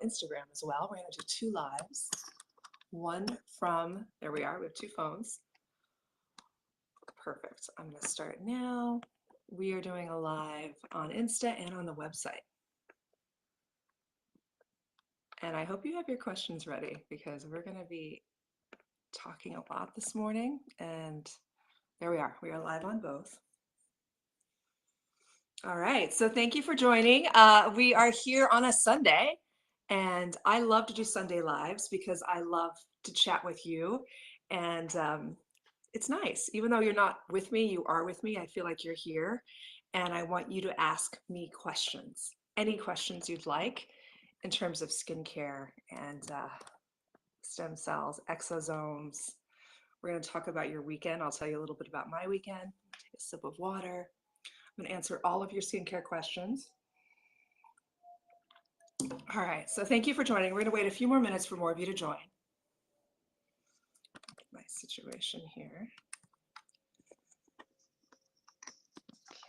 Instagram as well. We're going to do 2 lives. One from, there we are, we have 2 phones. Perfect. I'm going to start now. We are doing a live on Insta and on the website. And I hope you have your questions ready because we're going to be talking a lot this morning. And there we are. We are live on both. All right. So thank you for joining. We are here on a Sunday. And I love to do Sunday lives because I love to chat with you. And it's nice. Even though you're not with me, you are with me. I feel like you're here. And I want you to ask me questions, any questions you'd like in terms of skincare and stem cells, exosomes. We're going to talk about your weekend. I'll tell you a little bit about my weekend. Take a sip of water. I'm going to answer all of your skincare questions. All right, so thank you for joining. We're going to wait a few more minutes for more of you to join. My situation here.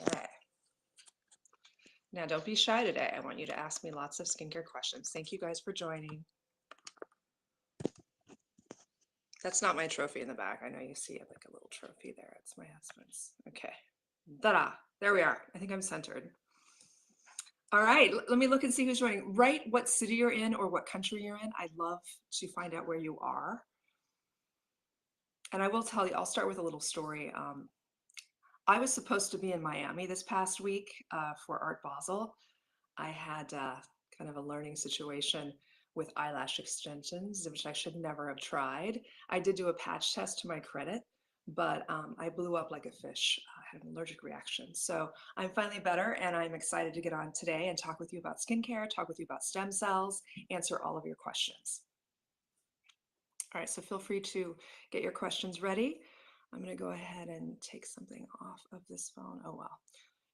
Okay. Now, don't be shy today. I want you to ask me lots of skincare questions. Thank you guys for joining. That's not my trophy in the back. I know you see it like a little trophy there. It's my husband's. Okay. Ta-da. There we are. I think I'm centered. All right, let me look and see who's joining. Write what city you're in or what country you're in. I'd love to find out where you are. And I will tell you, I'll start with a little story. I was supposed to be in Miami this past week for Art Basel. I had kind of a learning situation with eyelash extensions, which I should never have tried. I did do a patch test to my credit, but I blew up like a fish. I had an allergic reaction. So I'm finally better, and I'm excited to get on today and talk with you about skincare, talk with you about stem cells, answer all of your questions. All right, so feel free to get your questions ready. I'm going to go ahead and take something off of this phone. Oh, well,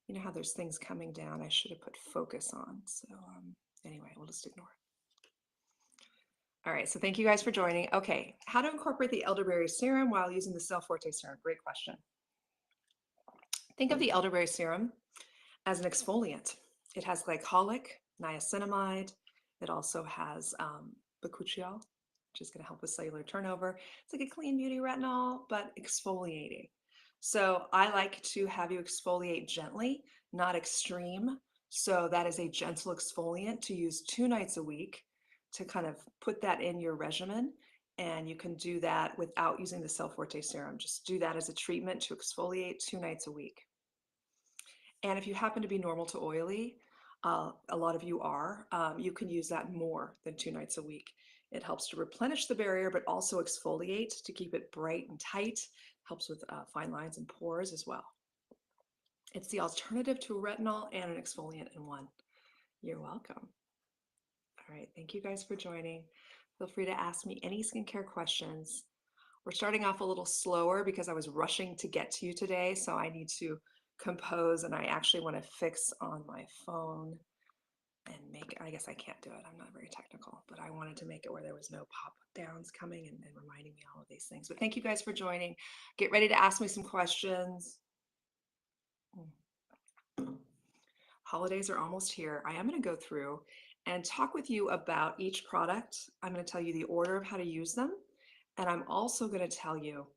you know how there's things coming down. I should have put focus on. So anyway, we'll just ignore it. All right, so thank you guys for joining. Okay, how to incorporate the elderberry serum while using the Cell Forte serum? Great question. Think of the elderberry serum as an exfoliant. It has glycolic, niacinamide. It also has bakuchiol, which is going to help with cellular turnover. It's like a clean beauty retinol, but exfoliating. So I like to have you exfoliate gently, not extreme. So that is a gentle exfoliant to use 2 nights a week to kind of put that in your regimen. And you can do that without using the Cell Forte serum. Just do that as a treatment to exfoliate 2 nights a week. And if you happen to be normal to oily, a lot of you are, you can use that more than 2 nights a week. It helps to replenish the barrier, but also exfoliate to keep it bright and tight. Helps with fine lines and pores as well. It's the alternative to a retinol and an exfoliant in one. You're welcome. All right, thank you guys for joining. Feel free to ask me any skincare questions. We're starting off a little slower because I was rushing to get to you today, so I need to compose, and I actually want to fix on my phone and make, I guess I can't do it. I'm not very technical, but I wanted to make it where there was no pop downs coming and reminding me all of these things. But thank you guys for joining. Get ready to ask me some questions. Holidays are almost here. I am going to go through and talk with you about each product. I'm going to tell you the order of how to use them. And I'm also going to tell you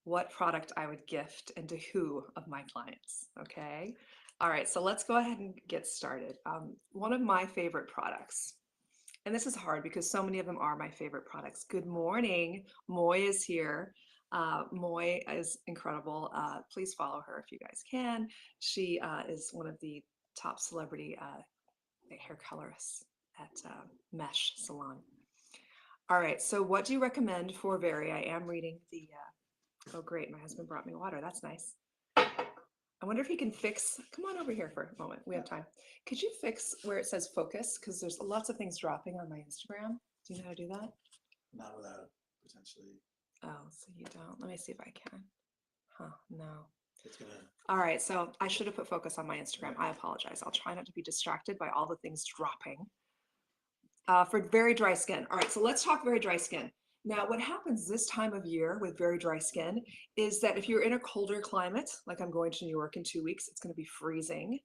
what product I would gift and to who of my clients, okay? All right, so let's go ahead and get started. One of my favorite products, and this is hard because so many of them are my favorite products. Good morning, Moy is here. Moy is incredible. Please follow her if you guys can. She is one of the top celebrity hair colorists at Mesh Salon. All right, so what do you recommend for Very? I am reading the, oh great, my husband brought me water, that's nice. I wonder if he can fix, come on over here for a moment, we have time. Could you fix where it says focus? Because there's lots of things dropping on my Instagram. Do you know how to do that? Not without potentially. Oh, so you don't, let me see if I can. Huh, no. It's gonna. All right, so I should have put focus on my Instagram. I apologize. I'll try not to be distracted by all the things dropping. For very dry skin. All right, so let's talk very dry skin. Now, what happens this time of year with very dry skin is that if you're in a colder climate, like I'm going to New York in 2 weeks, it's going to be freezing.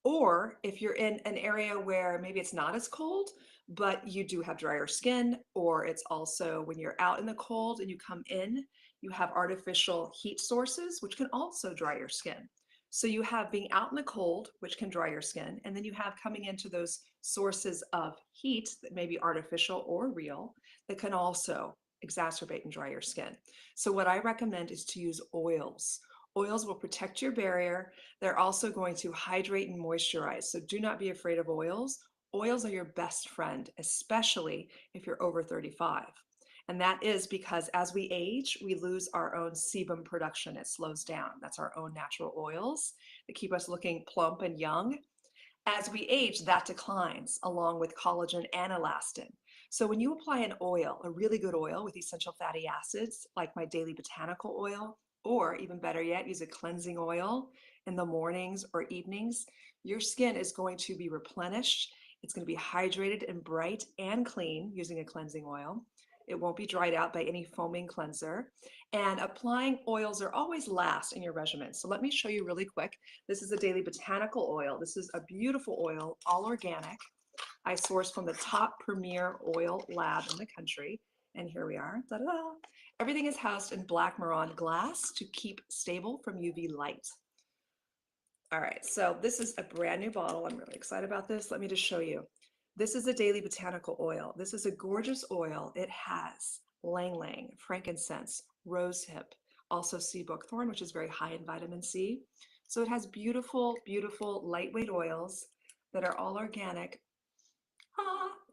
Or if you're in an area where maybe it's not as cold, but you do have drier skin, or it's also when you're out in the cold and you come in, you have artificial heat sources, which can also dry your skin. So you have being out in the cold, which can dry your skin, and then you have coming into those sources of heat that may be artificial or real that can also exacerbate and dry your skin. So what I recommend is to use oils. Oils will protect your barrier. They're also going to hydrate and moisturize. So do not be afraid of oils. Oils are your best friend, especially if you're over 35. And that is because as we age, we lose our own sebum production. It slows down. That's our own natural oils that keep us looking plump and young. As we age, that declines along with collagen and elastin. So when you apply an oil, a really good oil with essential fatty acids, like my daily botanical oil, or even better yet, use a cleansing oil in the mornings or evenings, your skin is going to be replenished. It's going to be hydrated and bright and clean using a cleansing oil. It won't be dried out by any foaming cleanser. And applying oils are always last in your regimen. So let me show you really quick. This is a daily botanical oil. This is a beautiful oil, all organic. I source from the top premier oil lab in the country. And here we are. Ta-da! Everything is housed in black Maron glass to keep stable from UV light. All right, so this is a brand new bottle. I'm really excited about this. Let me just show you. This is a daily botanical oil. This is a gorgeous oil. It has ylang ylang, frankincense, rosehip, also sea buckthorn, which is very high in vitamin C. So it has beautiful, beautiful, lightweight oils that are all organic.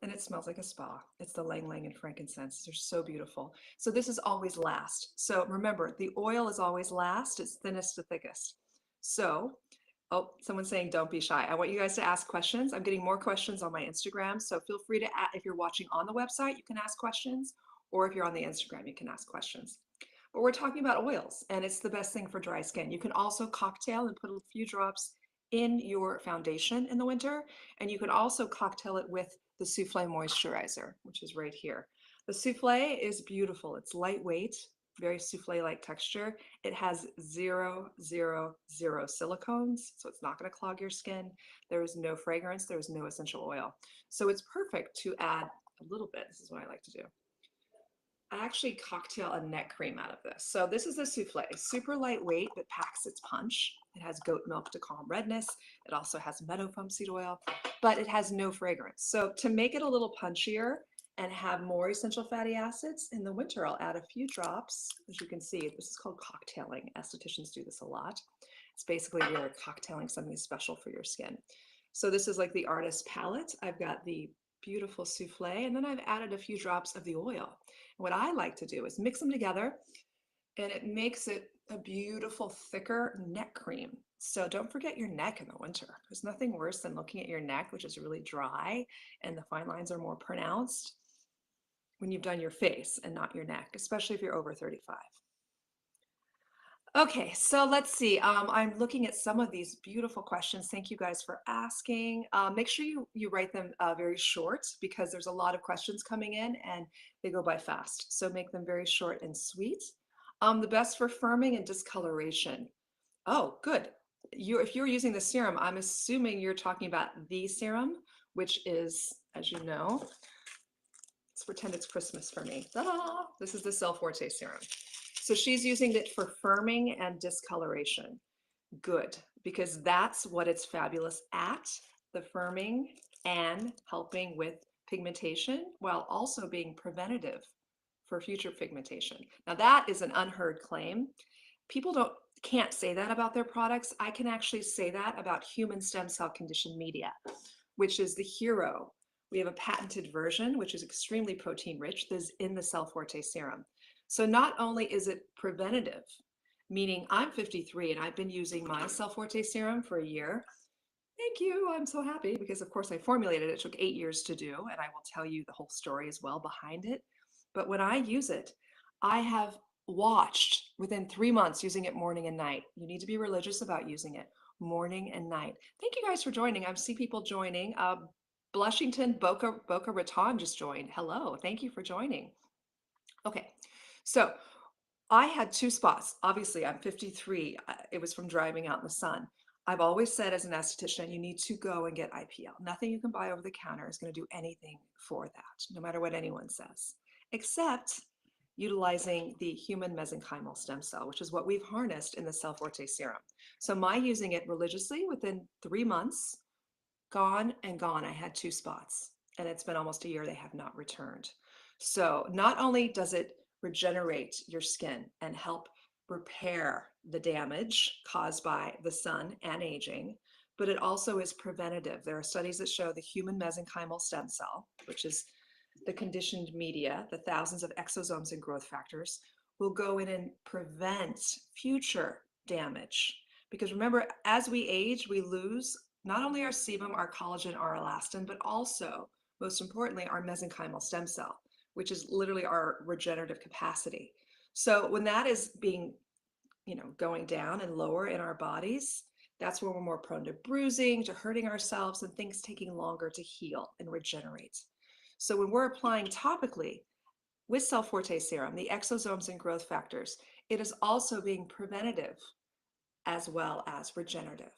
And it smells like a spa. It's the ylang ylang and frankincense. They're so beautiful. So this is always last. So remember, the oil is always last. It's thinnest to thickest. So, oh, someone's saying don't be shy. I want you guys to ask questions. I'm getting more questions on my Instagram. So feel free to, if you're watching on the website, you can ask questions. Or if you're on the Instagram, you can ask questions. But we're talking about oils, and it's the best thing for dry skin. You can also cocktail and put a few drops in your foundation in the winter, and you can also cocktail it with the Souffle moisturizer, which is right here. The Souffle is beautiful. It's lightweight, very souffle-like texture. It has 000 silicones, so it's not going to clog your skin. There is no fragrance. There is no essential oil. So it's perfect to add a little bit. This is what I like to do. I actually cocktail a neck cream out of this. So this is the Souffle, super lightweight, but packs its punch. It has goat milk to calm redness. It also has meadow foam seed oil, but it has no fragrance. So to make it a little punchier and have more essential fatty acids, in the winter, I'll add a few drops. As you can see, this is called cocktailing. Estheticians do this a lot. It's basically you're cocktailing something special for your skin. So this is like the artist palette. I've got the beautiful Souffle, and then I've added a few drops of the oil. What I like to do is mix them together, and it makes it a beautiful, thicker neck cream. So don't forget your neck in the winter. There's nothing worse than looking at your neck, which is really dry, and the fine lines are more pronounced when you've done your face and not your neck, especially if you're over 35. Okay, so let's see. I'm looking at some of these beautiful questions. Thank you guys for asking. Make sure you write them very short because there's a lot of questions coming in and they go by fast. So make them very short and sweet. The best for firming and discoloration. Oh, good. If you're using the serum, I'm assuming you're talking about the serum, which is, as you know, let's pretend it's Christmas for me. Ta-da! This is the Cell Forte serum. So she's using it for firming and discoloration. Good, because that's what it's fabulous at, the firming and helping with pigmentation while also being preventative for future pigmentation. Now that is an unheard claim. People can't say that about their products. I can actually say that about human stem cell conditioned media, which is the hero. We have a patented version, which is extremely protein rich, that is in the Cell Forte serum. So not only is it preventative, meaning I'm 53 and I've been using my Cell Forte serum for a year. Thank you, I'm so happy because of course I formulated it. It took 8 years to do, and I will tell you the whole story as well behind it. But when I use it, I have watched within 3 months using it morning and night. You need to be religious about using it morning and night. Thank you guys for joining. I see people joining. Blushington Boca Raton just joined. Hello, thank you for joining. Okay, so I had 2 spots. Obviously, I'm 53. It was from driving out in the sun. I've always said as an esthetician, you need to go and get IPL. Nothing you can buy over the counter is going to do anything for that, no matter what anyone says, except utilizing the human mesenchymal stem cell, which is what we've harnessed in the Cell Forte serum. So my using it religiously within 3 months, gone and gone. I had 2 spots, and it's been almost a year they have not returned. So not only does it regenerate your skin and help repair the damage caused by the sun and aging, but it also is preventative. There are studies that show the human mesenchymal stem cell, which is the conditioned media, the thousands of exosomes and growth factors, will go in and prevent future damage. Because remember, as we age, we lose not only our sebum, our collagen, our elastin, but also, most importantly, our mesenchymal stem cell, which is literally our regenerative capacity. So when that is being, going down and lower in our bodies, that's when we're more prone to bruising, to hurting ourselves, and things taking longer to heal and regenerate. So when we're applying topically with Cell Forte serum, the exosomes and growth factors, it is also being preventative as well as regenerative.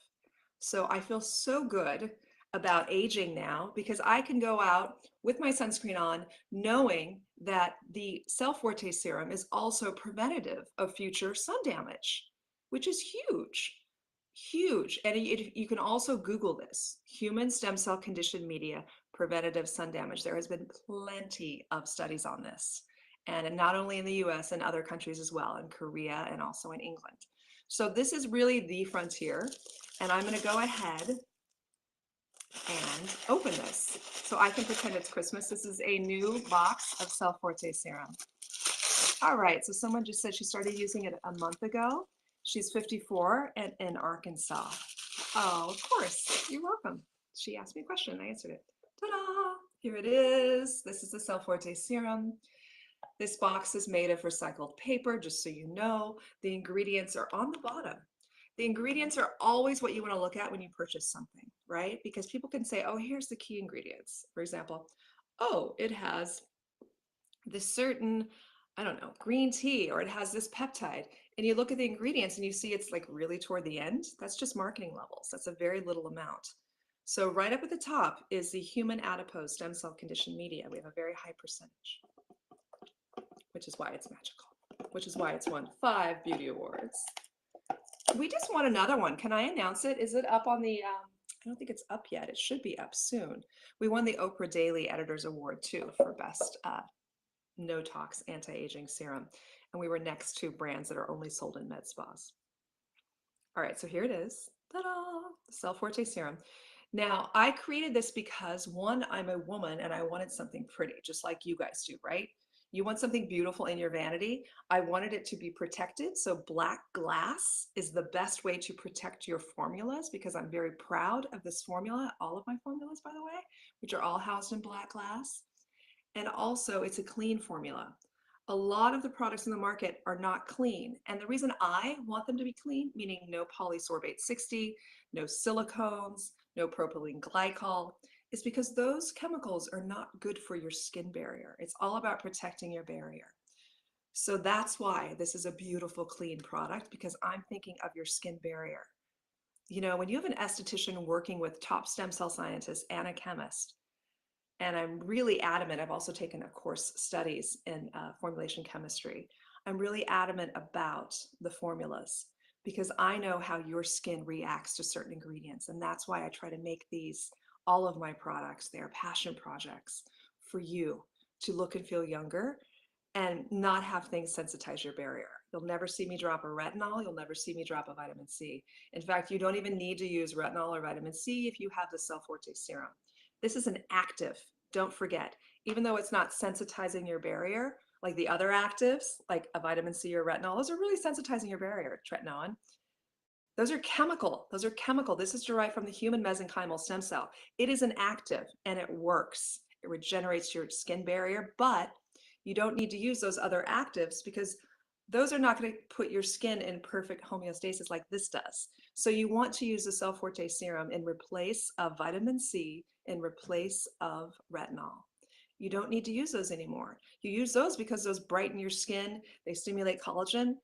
So I feel so good about aging now because I can go out with my sunscreen on knowing that the Cell Forte serum is also preventative of future sun damage, which is huge, huge. And you can also Google this, human stem cell conditioned media, preventative sun damage. There has been plenty of studies on this, and not only in the US and other countries as well, in Korea and also in England. So this is really the frontier, and I'm going to go ahead and open this so I can pretend it's Christmas. This is a new box of Cell Forte serum. All right, so someone just said she started using it a month ago. She's 54 and in Arkansas. Oh, of course, you're welcome. She asked me a question, I answered it. Ta-da! Here it is. This is the Cell Forte serum. This box is made of recycled paper, just so you know. The ingredients are on the bottom. The ingredients are always what you want to look at when you purchase something, right? Because people can say, oh, here's the key ingredients. For example, oh, it has this certain, I don't know, green tea, or it has this peptide. And you look at the ingredients and you see it's like really toward the end. That's just marketing levels. That's a very little amount. So right up at the top is the human adipose stem cell conditioned media. We have a very high percentage, which is why it's magical, which is why it's won 5 beauty awards. We just won another one. Can I announce it? Is it up on the, I don't think it's up yet. It should be up soon. We won the Oprah Daily Editors Award too for best no tox anti-aging serum. And we were next to brands that are only sold in med spas. All right, so here it is. Ta-da! Cell Forte serum. Now, I created this because one, I'm a woman and I wanted something pretty, just like you guys do, right? You want something beautiful in your vanity. I wanted it to be protected. So black glass is the best way to protect your formulas because I'm very proud of this formula, all of my formulas, by the way, which are all housed in black glass. And also it's a clean formula. A lot of the products in the market are not clean. And the reason I want them to be clean, meaning no polysorbate 60, no silicones, no propylene glycol, is because those chemicals are not good for your skin barrier. It's all about protecting your barrier. So that's why this is a beautiful, clean product, because I'm thinking of your skin barrier. You know, when you have an esthetician working with top stem cell scientists and a chemist, and I'm really adamant, I've also taken a course studies in formulation chemistry. I'm really adamant about the formulas because I know how your skin reacts to certain ingredients. And that's why I try to make these, all of my products, they're passion projects for you to look and feel younger and not have things sensitize your barrier. You'll never see me drop a retinol. You'll never see me drop a vitamin C. In fact, you don't even need to use retinol or vitamin C if you have the Cell Forte serum. This is an active, don't forget, even though it's not sensitizing your barrier, like the other actives, like a vitamin C or retinol, those are really sensitizing your barrier, tretinoin. Those are chemical, those are chemical. This is derived from the human mesenchymal stem cell. It is an active and it works. It regenerates your skin barrier, but you don't need to use those other actives because those are not going to put your skin in perfect homeostasis like this does. So you want to use the Cell Forte serum in replace of vitamin C, in replace of retinol. You don't need to use those anymore. You use those because those brighten your skin, they stimulate collagen,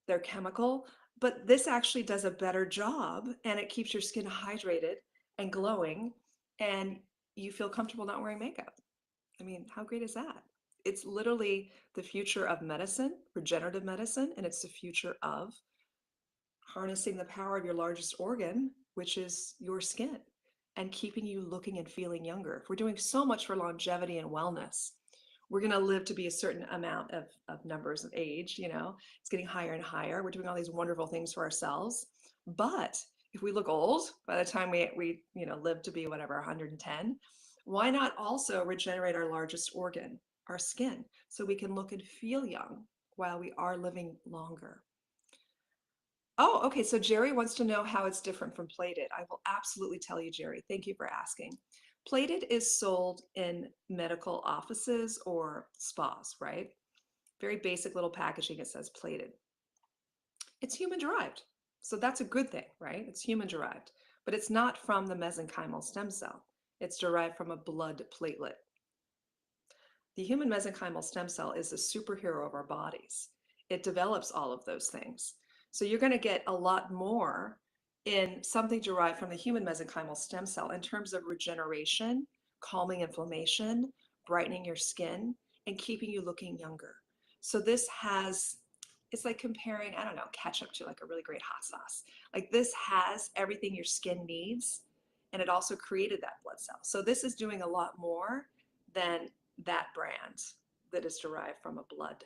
they're chemical, But this actually does a better job and it keeps your skin hydrated and glowing and you feel comfortable not wearing makeup. I mean, how great is that? It's literally the future of medicine, regenerative medicine, and it's the future of harnessing the power of your largest organ, which is your skin, and keeping you looking and feeling younger. If we're doing so much for longevity and wellness, we're going to live to be a certain amount of numbers of age, it's getting higher and higher. We're doing all these wonderful things for ourselves. But if we look old by the time we live to be whatever, 110, why not also regenerate our largest organ, our skin, so we can look and feel young while we are living longer? Oh, okay. So Jerry wants to know how it's different from plated. I will absolutely tell you, Jerry. Thank you for asking. Plated is sold in medical offices or spas, right? Very basic little packaging. It says plated. It's human derived. So that's a good thing, right? It's human derived, but it's not from the mesenchymal stem cell. It's derived from a blood platelet. The human mesenchymal stem cell is a superhero of our bodies. It develops all of those things. So you're going to get a lot more in something derived from the human mesenchymal stem cell in terms of regeneration, calming inflammation, brightening your skin, and keeping you looking younger. So it's like comparing, I don't know, ketchup to like a really great hot sauce. Like this has everything your skin needs, and it also created that blood cell. So this is doing a lot more than that brand that is derived from a blood,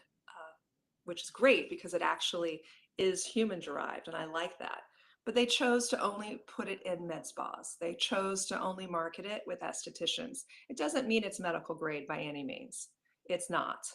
which is great because it actually is human derived, and I like that. But they chose to only put it in med spas. They chose to only market it with estheticians. It doesn't mean it's medical grade by any means. It's not.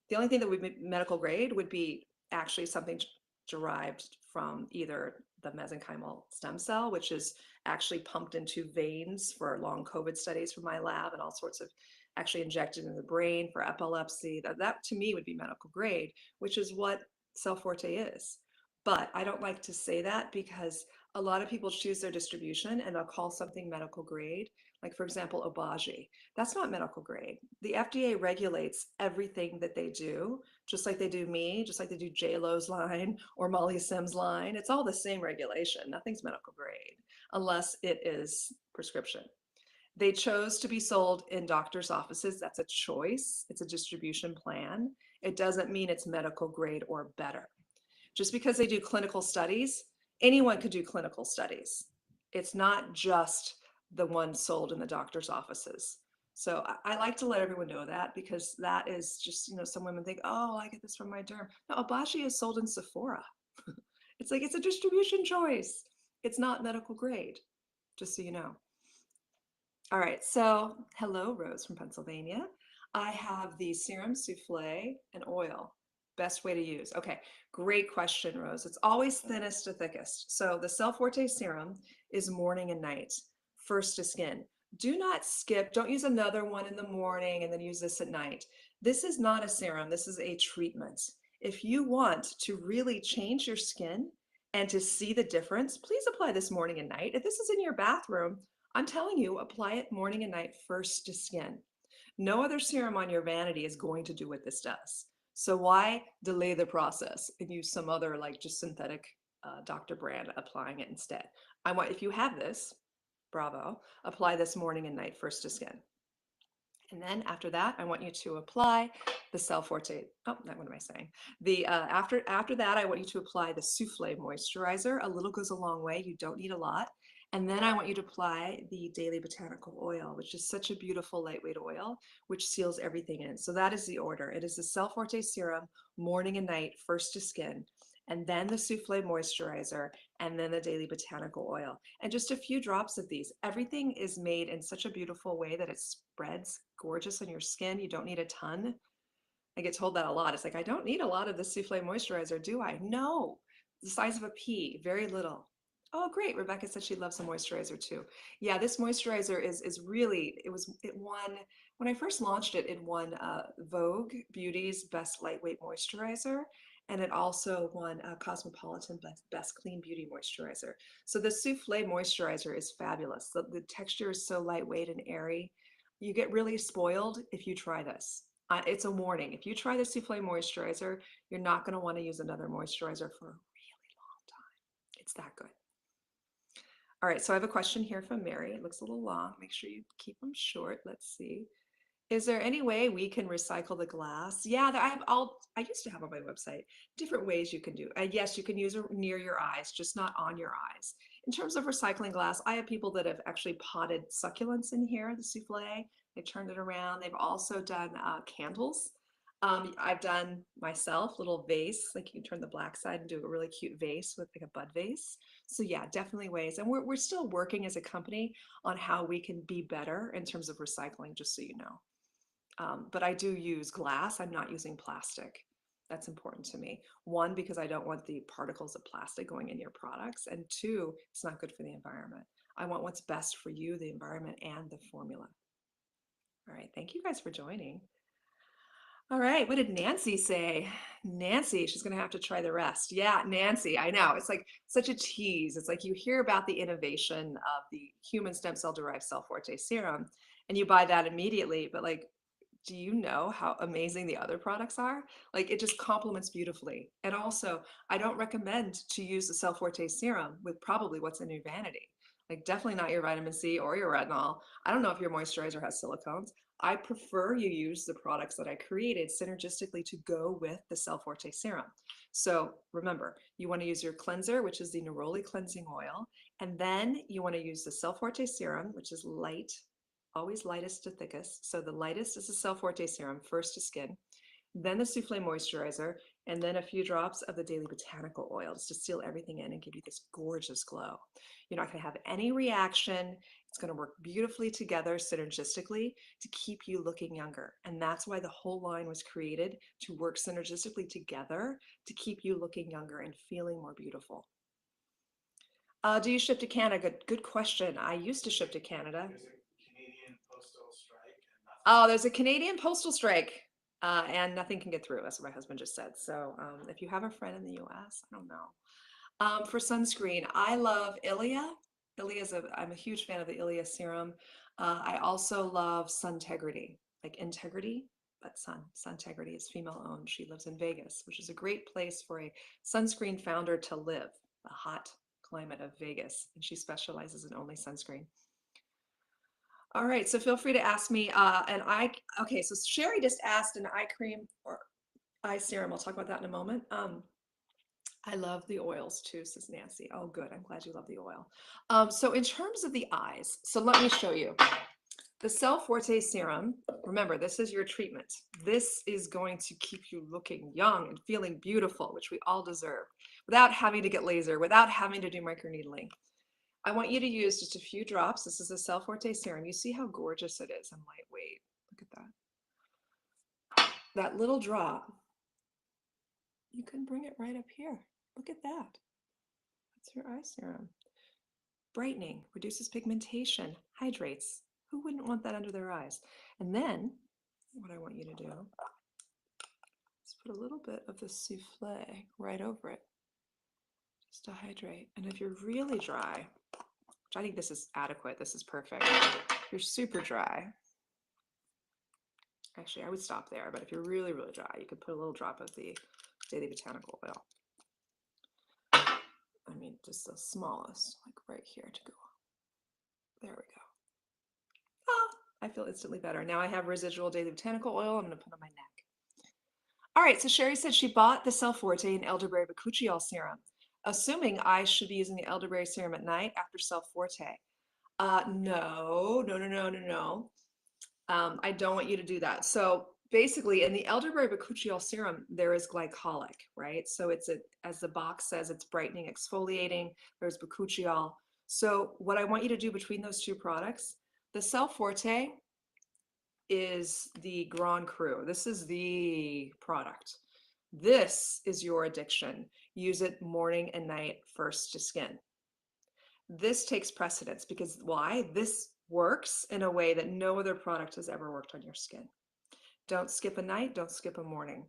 The only thing that would be medical grade would be actually something derived from either the mesenchymal stem cell, which is actually pumped into veins for long COVID studies from my lab and all sorts of actually injected in the brain for epilepsy. That to me would be medical grade, which is what Cell Forte is. But I don't like to say that because a lot of people choose their distribution and they'll call something medical grade. Like for example, Obagi. That's not medical grade. The FDA regulates everything that they do, just like they do me, just like they do J-Lo's line or Molly Sims' line. It's all the same regulation. Nothing's medical grade unless it is prescription. They chose to be sold in doctor's offices. That's a choice. It's a distribution plan. It doesn't mean it's medical grade or better. Just because they do clinical studies, anyone could do clinical studies. It's not just the ones sold in the doctor's offices. So I like to let everyone know that because that is just, some women think, oh, I get this from my derm. No, Abashi is sold in Sephora. It's like, it's a distribution choice. It's not medical grade, just so you know. All right, so hello, Rose from Pennsylvania. I have the serum, souffle, and oil. Best way to use. Okay, great question, Rose. It's always thinnest to thickest. So the Cell Forte serum is morning and night, first to skin. Do not skip, don't use another one in the morning and then use this at night. This is not a serum, this is a treatment. If you want to really change your skin and to see the difference, please apply this morning and night. If this is in your bathroom, I'm telling you, apply it morning and night first to skin. No other serum on your vanity is going to do what this does. So why delay the process and use some other like just synthetic doctor brand applying it instead? If you have this, bravo, apply this morning and night first to skin. And then after that, I want you to apply the Cell Forte. Oh, what am I saying? After that, I want you to apply the Souffle moisturizer. A little goes a long way. You don't need a lot. And then I want you to apply the Daily Botanical Oil, which is such a beautiful lightweight oil, which seals everything in. So that is the order. It is the Cell Forte serum, morning and night, first to skin, and then the Souffle moisturizer, and then the Daily Botanical Oil. And just a few drops of these. Everything is made in such a beautiful way that it spreads gorgeous on your skin. You don't need a ton. I get told that a lot. It's like, I don't need a lot of the Souffle moisturizer, do I? No, the size of a pea, very little. Oh, great. Rebecca said she loves the moisturizer too. Yeah, this moisturizer is really, it won, when I first launched it, it won Vogue Beauty's Best Lightweight Moisturizer. And it also won Cosmopolitan Best Clean Beauty Moisturizer. So the Souffle moisturizer is fabulous. The texture is so lightweight and airy. You get really spoiled if you try this. It's a warning. If you try the Souffle moisturizer, you're not going to want to use another moisturizer for It's that good. All right, so I have a question here from Mary. It looks a little long. Make sure you keep them short. Let's see. Is there any way we can recycle the glass? Yeah, I used to have on my website different ways you can do. Yes, you can use it near your eyes, just not on your eyes. In terms of recycling glass, I have people that have actually potted succulents in here, the souffle. They turned it around. They've also done candles. I've done myself little vase, like you can turn the black side and do a really cute vase with like a bud vase. So yeah, definitely ways. And we're still working as a company on how we can be better in terms of recycling, just so you know. But I do use glass. I'm not using plastic. That's important to me. One, because I don't want the particles of plastic going in your products. And two, it's not good for the environment. I want what's best for you, the environment, and the formula. All right, thank you guys for joining. All right, what did Nancy say? Nancy, she's gonna have to try the rest. Yeah, Nancy, I know. It's like such a tease. It's like you hear about the innovation of the human stem cell derived cell forte serum and you buy that immediately, but like, do you know how amazing the other products are? Like it just complements beautifully. And also, I don't recommend to use the cell forte serum with probably what's in your vanity. Like definitely not your vitamin C or your retinol. I don't know if your moisturizer has silicones. I prefer you use the products that I created synergistically to go with the Cell Forte serum. So remember, you want to use your cleanser, which is the Neroli cleansing oil, and then you want to use the Cell Forte serum, which is light, always lightest to thickest. So the lightest is the Cell Forte serum, first to skin, then the souffle moisturizer, and then a few drops of the daily botanical oils to seal everything in and give you this gorgeous glow. You're not going to have any reaction. It's going to work beautifully together synergistically to keep you looking younger. And that's why the whole line was created, to work synergistically together to keep you looking younger and feeling more beautiful. Do you ship to Canada? Good question. I used to ship to Canada. There's a Canadian postal strike and nothing. Oh, there's a Canadian postal strike, and nothing can get through. That's what my husband just said. So if you have a friend in the US, I don't know. For sunscreen, I love Ilia. I'm a huge fan of the Ilia serum. I also love Suntegrity, like integrity, but Suntegrity is female owned. She lives in Vegas, which is a great place for a sunscreen founder to live, the hot climate of Vegas. And she specializes in only sunscreen. All right, so feel free to ask me. Okay, so Sherry just asked an eye cream or eye serum. I'll talk about that in a moment. I love the oils too, says Nancy. Oh, good. I'm glad you love the oil. So in terms of the eyes, so let me show you. The Cell Forte serum, remember, this is your treatment. This is going to keep you looking young and feeling beautiful, which we all deserve, without having to get laser, without having to do microneedling. I want you to use just a few drops. This is a Cell Forte serum. You see how gorgeous it is and lightweight. Look at that. That little drop, you can bring it right up here. Look at that. That's your eye serum. Brightening, reduces pigmentation, hydrates. Who wouldn't want that under their eyes? And then what I want you to do is put a little bit of the souffle right over it, just to hydrate. And if you're really dry, which I think this is adequate, this is perfect. If you're super dry, actually I would stop there, but if you're really, really dry, you could put a little drop of the daily botanical oil. I mean, just the smallest, like right here to go. There we go. Ah, I feel instantly better. Now I have residual daily botanical oil I'm going to put on my neck. All right, so Sherry said she bought the Cell Forte and elderberry bakuchiol serum, assuming I should be using the elderberry serum at night after Cell Forte. No. I don't want you to do that. So basically, in the elderberry bakuchiol serum, there is glycolic, right? So as the box says, it's brightening, exfoliating. There's bakuchiol. So what I want you to do between those two products, the Cell Forte is the Grand Cru. This is the product. This is your addiction. Use it morning and night, first to skin. This takes precedence because why? This works in a way that no other product has ever worked on your skin. Don't skip a night, don't skip a morning.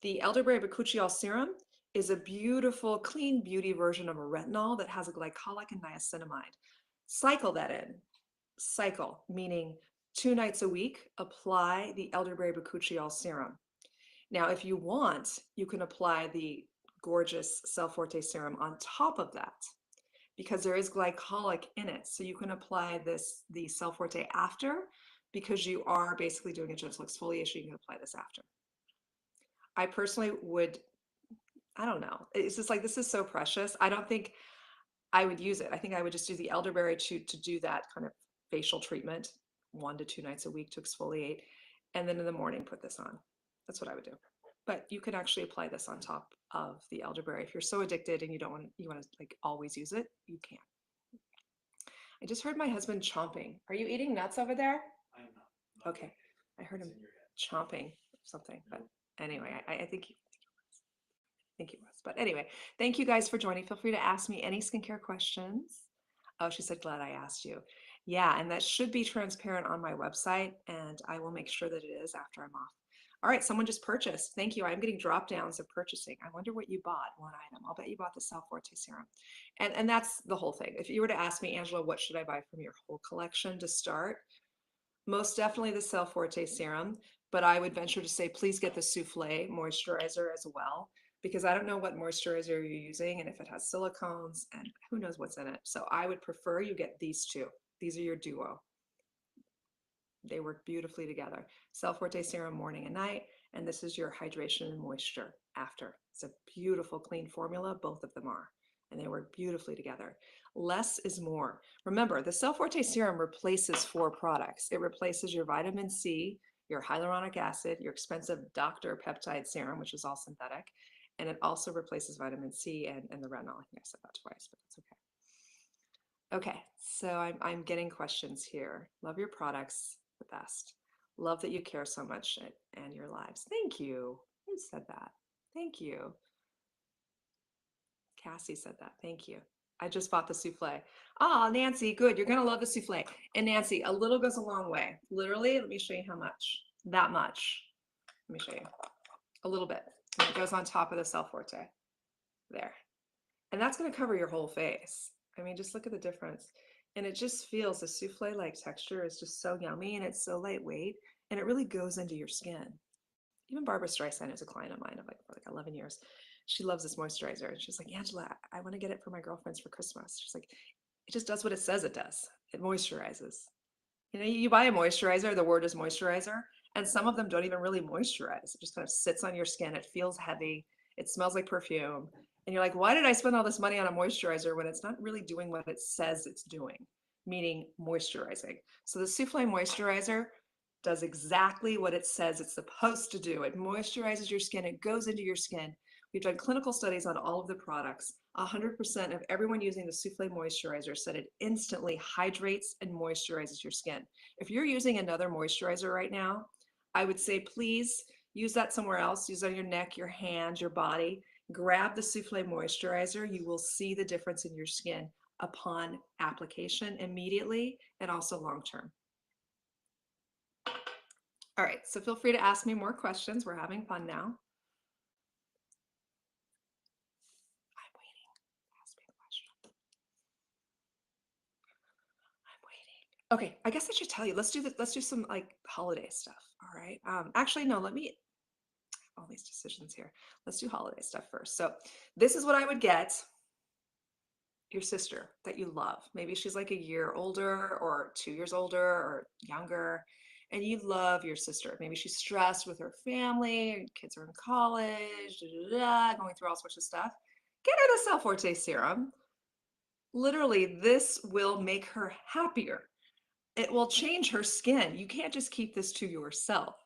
The elderberry bakuchiol serum is a beautiful, clean beauty version of a retinol that has a glycolic and niacinamide. Cycle that in. Cycle, meaning 2 nights a week, apply the elderberry bakuchiol serum. Now, if you want, you can apply the gorgeous Cell Forte serum on top of that because there is glycolic in it. So you can apply the Cell Forte after because you are basically doing a gentle exfoliation. You can apply this after. I personally would, I don't know. It's just like, this is so precious. I don't think I would use it. I think I would just do the elderberry to do that kind of facial treatment 1 to 2 nights a week to exfoliate. And then in the morning, put this on. That's what I would do. But you can actually apply this on top of the elderberry. If you're so addicted and you want to like always use it, you can. I just heard my husband chomping. Are you eating nuts over there? I'm not. Okay. I heard him It's in your head. chomping something, but anyway, I think he was. But anyway, thank you guys for joining. Feel free to ask me any skincare questions. Oh, she said, glad I asked you. Yeah, and that should be transparent on my website, and I will make sure that it is after I'm off. All right, someone just purchased. Thank you. I'm getting drop downs of purchasing. I wonder what you bought, one item. I'll bet you bought the Cell Forte serum. And that's the whole thing. If you were to ask me, Angela, what should I buy from your whole collection to start? Most definitely the Cell Forte serum, but I would venture to say, please get the Souffle moisturizer as well, because I don't know what moisturizer you're using and if it has silicones and who knows what's in it. So I would prefer you get these two. These are your duo. They work beautifully together. Cell Forte serum morning and night, and this is your hydration and moisture after. It's a beautiful, clean formula. Both of them are, and they work beautifully together. Less is more. Remember, the Cell Forte serum replaces 4 products. It replaces your vitamin C, your hyaluronic acid, your expensive doctor peptide serum, which is all synthetic, and it also replaces vitamin C and the retinol. I think I said that twice, but that's okay. Okay, so I'm getting questions here. Love your products, the best. Love that you care so much and your lives. Thank you. Who said that? Thank you. Cassie said that. Thank you. I just bought the souffle. Oh, Nancy, good. You're gonna love the souffle. And Nancy, a little goes a long way. Literally, let me show you how much. That much. Let me show you. A little bit. And it goes on top of the Cell Forte. There. And that's gonna cover your whole face. I mean, just look at the difference. And it just feels, the souffle-like texture is just so yummy and it's so lightweight and it really goes into your skin. Even Barbara Streisand is a client of mine of like for like 11 years. She loves this moisturizer and she's like, Angela, I want to get it for my girlfriends for Christmas. She's like, it just does what it says it does. It moisturizes. You know, you buy a moisturizer, the word is moisturizer, and some of them don't even really moisturize. It just kind of sits on your skin. It feels heavy. It smells like perfume. And you're like, why did I spend all this money on a moisturizer when it's not really doing what it says it's doing, meaning moisturizing? So the Souffle moisturizer does exactly what it says it's supposed to do. It moisturizes your skin. It goes into your skin. We've done clinical studies on all of the products. 100% of everyone using the Souffle moisturizer said it instantly hydrates and moisturizes your skin. If you're using another moisturizer right now, I would say please use that somewhere else. Use it on your neck, your hands, your body. Grab the Souffle moisturizer. You will see the difference in your skin upon application immediately and also long term. All right, so feel free to ask me more questions. We're having fun now. I'm waiting. Ask me a question. I'm waiting. Okay, I guess I should tell you. Let's do this. Let's do some like holiday stuff. All right. Actually, no. Let me. All these decisions here. Let's do holiday stuff first. So this is what I would get your sister that you love. Maybe she's like a year older or 2 years older or younger, and you love your sister. Maybe she's stressed with her family, kids are in college, going through all sorts of stuff. Get her the Cell Forte serum. Literally, this will make her happier. It will change her skin. You can't just keep this to yourself.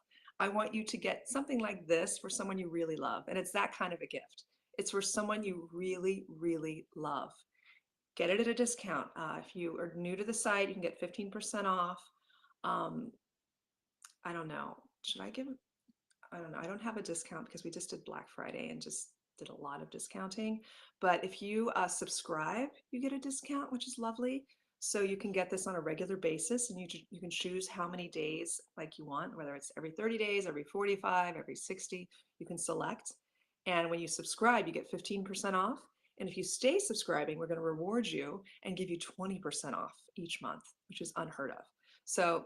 I want you to get something like this for someone you really love. And it's that kind of a gift. It's for someone you really, really love. Get it at a discount. If you are new to the site, you can get 15% off. I don't know. Should I give? I don't know. I don't have a discount because we just did Black Friday and just did a lot of discounting. But if you subscribe, you get a discount, which is lovely. So you can get this on a regular basis and you can choose how many days like you want, whether it's every 30 days, every 45, every 60, you can select. And when you subscribe, you get 15% off. And if you stay subscribing, we're going to reward you and give you 20% off each month, which is unheard of. So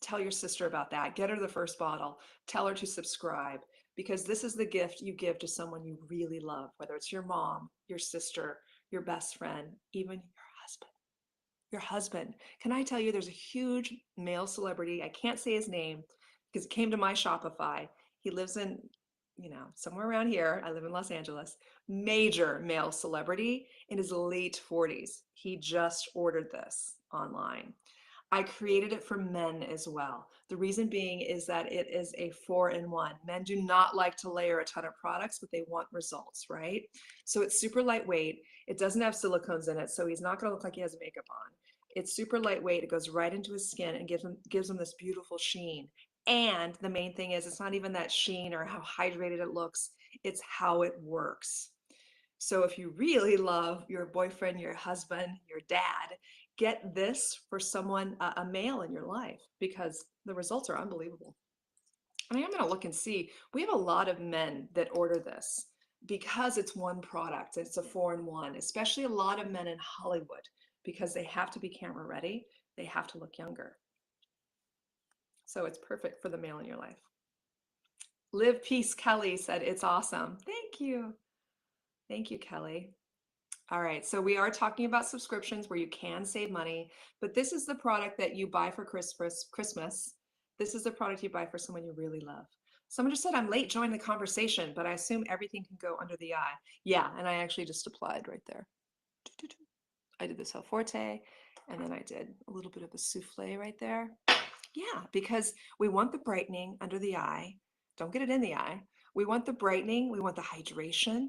tell your sister about that. Get her the first bottle. Tell her to subscribe because this is the gift you give to someone you really love, whether it's your mom, your sister, your best friend, even your husband. Your husband. Can I tell you, there's a huge male celebrity. I can't say his name because it came to my Shopify. He lives in, somewhere around here. I live in Los Angeles. Major male celebrity in his late 40s. He just ordered this online. I created it for men as well. The reason being is that it is a 4-in-1. Men do not like to layer a ton of products, but they want results, right? So it's super lightweight. It doesn't have silicones in it, so he's not going to look like he has makeup on. It's super lightweight. It goes right into his skin and gives him this beautiful sheen. And the main thing is, it's not even that sheen or how hydrated it looks. It's how it works. So if you really love your boyfriend, your husband, your dad, get this for someone, a male in your life, because the results are unbelievable. And I am going to look and see. We have a lot of men that order this because it's one product. It's a 4-in-1, especially a lot of men in Hollywood, because they have to be camera ready. They have to look younger. So it's perfect for the male in your life. Live Peace Kelly said, it's awesome. Thank you. Thank you, Kelly. All right, so we are talking about subscriptions where you can save money, but this is the product that you buy for Christmas. This is the product you buy for someone you really love. Someone just said, I'm late joining the conversation, but I assume everything can go under the eye. Yeah, and I actually just applied right there. I did the Cell Forte, and then I did a little bit of a souffle right there. Yeah, because we want the brightening under the eye. Don't get it in the eye. We want the brightening, we want the hydration,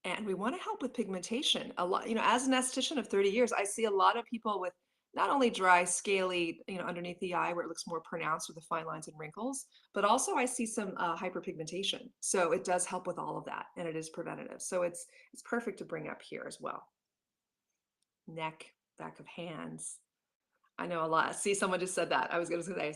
and we want to help with pigmentation. A lot, as an esthetician of 30 years, I see a lot of people with not only dry, scaly, underneath the eye where it looks more pronounced with the fine lines and wrinkles, but also I see some hyperpigmentation. So it does help with all of that, and it is preventative. So it's perfect to bring up here as well. Neck, back of hands. I know a lot. See, someone just said that. I was going to say,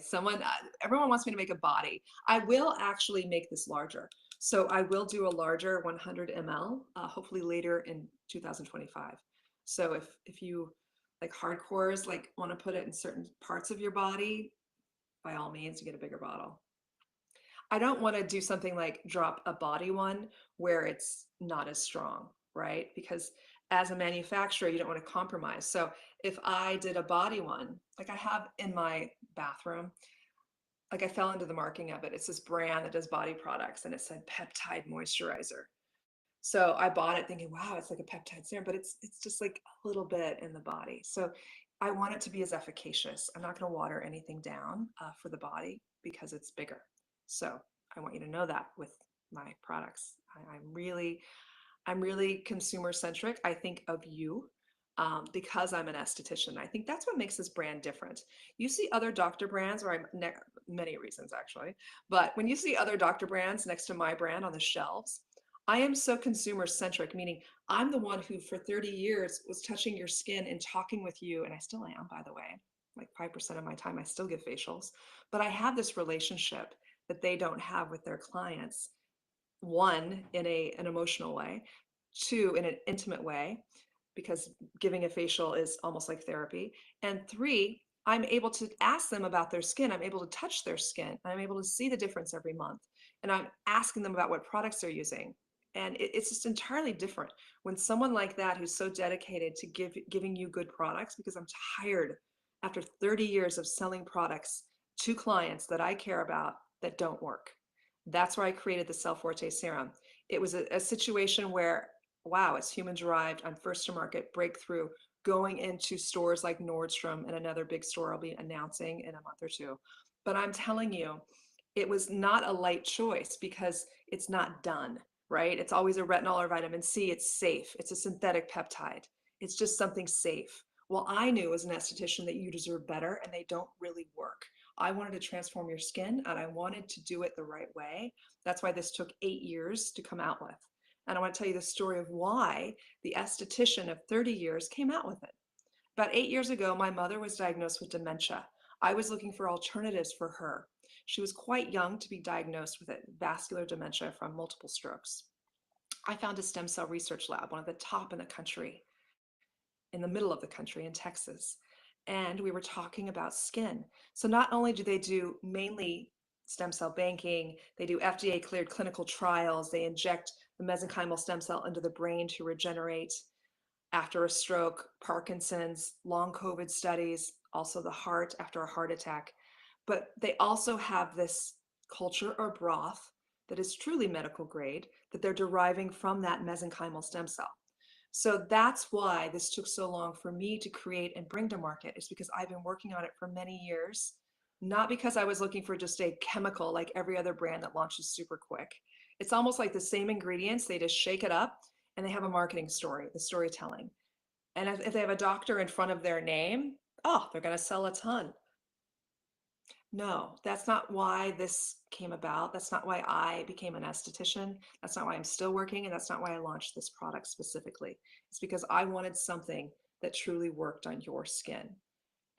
everyone wants me to make a body. I will actually make this larger. So I will do a larger 100 ml, hopefully later in 2025. So if you like hardcores, like want to put it in certain parts of your body, by all means, you get a bigger bottle. I don't want to do something like drop a body one where it's not as strong, right? Because as a manufacturer, you don't want to compromise. So if I did a body one, like I have in my bathroom, like I fell into the marking of it. It's this brand that does body products and it said peptide moisturizer. So I bought it thinking, wow, it's like a peptide serum, but it's just like a little bit in the body. So I want it to be as efficacious. I'm not going to water anything down for the body because it's bigger. So I want you to know that with my products. I'm really consumer centric. I think of you because I'm an esthetician. I think that's what makes this brand different. You see other doctor brands, many reasons actually, but when you see other doctor brands next to my brand on the shelves, I am so consumer centric, meaning I'm the one who for 30 years was touching your skin and talking with you, and I still am, by the way. Like 5% of my time, I still give facials, but I have this relationship that they don't have with their clients. One, in an emotional way, two, in an intimate way, because giving a facial is almost like therapy, and three, I'm able to ask them about their skin. I'm able to touch their skin. I'm able to see the difference every month. And I'm asking them about what products they're using. And it's just entirely different when someone like that who's so dedicated to giving you good products, because I'm tired after 30 years of selling products to clients that I care about that don't work. That's why I created the Cell Forte serum. It was a situation where, wow, it's human derived. I'm first to market, breakthrough, going into stores like Nordstrom and another big store I'll be announcing in a month or two. But I'm telling you, it was not a light choice because it's not done, right? It's always a retinol or vitamin C. It's safe. It's a synthetic peptide. It's just something safe. Well, I knew as an esthetician that you deserve better and they don't really work. I wanted to transform your skin and I wanted to do it the right way. That's why this took 8 years to come out with. And I want to tell you the story of why the esthetician of 30 years came out with it. About 8 years ago, my mother was diagnosed with dementia. I was looking for alternatives for her. She was quite young to be diagnosed with vascular dementia from multiple strokes. I found a stem cell research lab, one of the top in the country, in the middle of the country in Texas. And we were talking about skin. So not only do they do mainly stem cell banking. They do FDA cleared clinical trials. They inject the mesenchymal stem cell into the brain to regenerate after a stroke, Parkinson's, long COVID studies, also the heart after a heart attack. But they also have this culture or broth that is truly medical grade that they're deriving from that mesenchymal stem cell. So that's why this took so long for me to create and bring to market, is because I've been working on it for many years, not because I was looking for just a chemical like every other brand that launches super quick. It's almost like the same ingredients, they just shake it up and they have a marketing story, the storytelling. And if they have a doctor in front of their name, oh, they're going to sell a ton. No, that's not why this came about. That's not why I became an esthetician. That's not why I'm still working. And that's not why I launched this product specifically. It's because I wanted something that truly worked on your skin.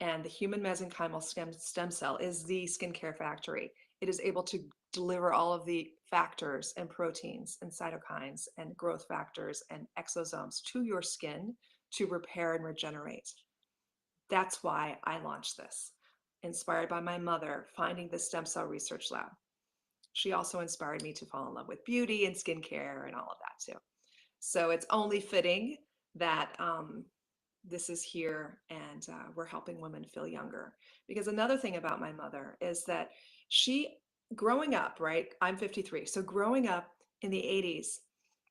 And the human mesenchymal stem cell is the skincare factory. It is able to deliver all of the factors and proteins and cytokines and growth factors and exosomes to your skin to repair and regenerate. That's why I launched this, inspired by my mother finding the stem cell research lab. She also inspired me to fall in love with beauty and skincare and all of that too. So it's only fitting that this is here, and we're helping women feel younger. Because another thing about my mother is that she, growing up, right? I'm 53. So growing up in the 80s,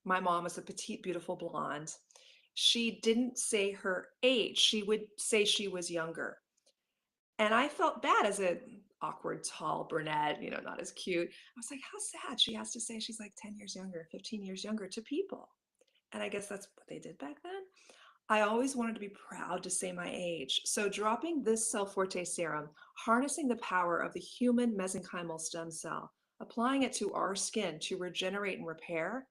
my mom was a petite, beautiful blonde. She didn't say her age. She would say she was younger. And I felt bad as an awkward, tall brunette, not as cute. I was like, how sad she has to say she's like 10 years younger, 15 years younger to people. And I guess that's what they did back then. I always wanted to be proud to say my age. So dropping this Cell Forte serum, harnessing the power of the human mesenchymal stem cell, applying it to our skin to regenerate and repair,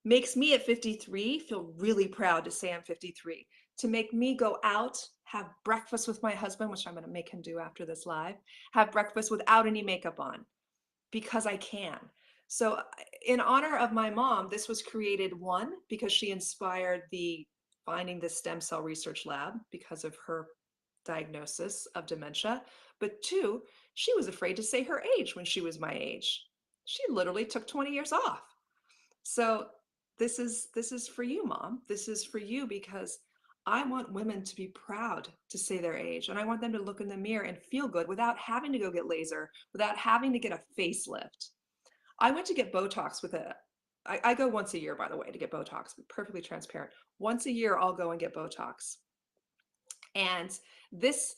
makes me at 53 feel really proud to say I'm 53. To make me go out, have breakfast with my husband, which I'm going to make him do after this live, have breakfast without any makeup on because I can. So, in honor of my mom, this was created, one, because she inspired the finding the stem cell research lab because of her diagnosis of dementia. But two, she was afraid to say her age when she was my age. She literally took 20 years off. So this is for you, mom. This is for you because I want women to be proud to say their age, and I want them to look in the mirror and feel good without having to go get laser, without having to get a facelift. I went to get Botox with I go once a year, by the way, to get Botox, perfectly transparent. Once a year, I'll go and get Botox. And this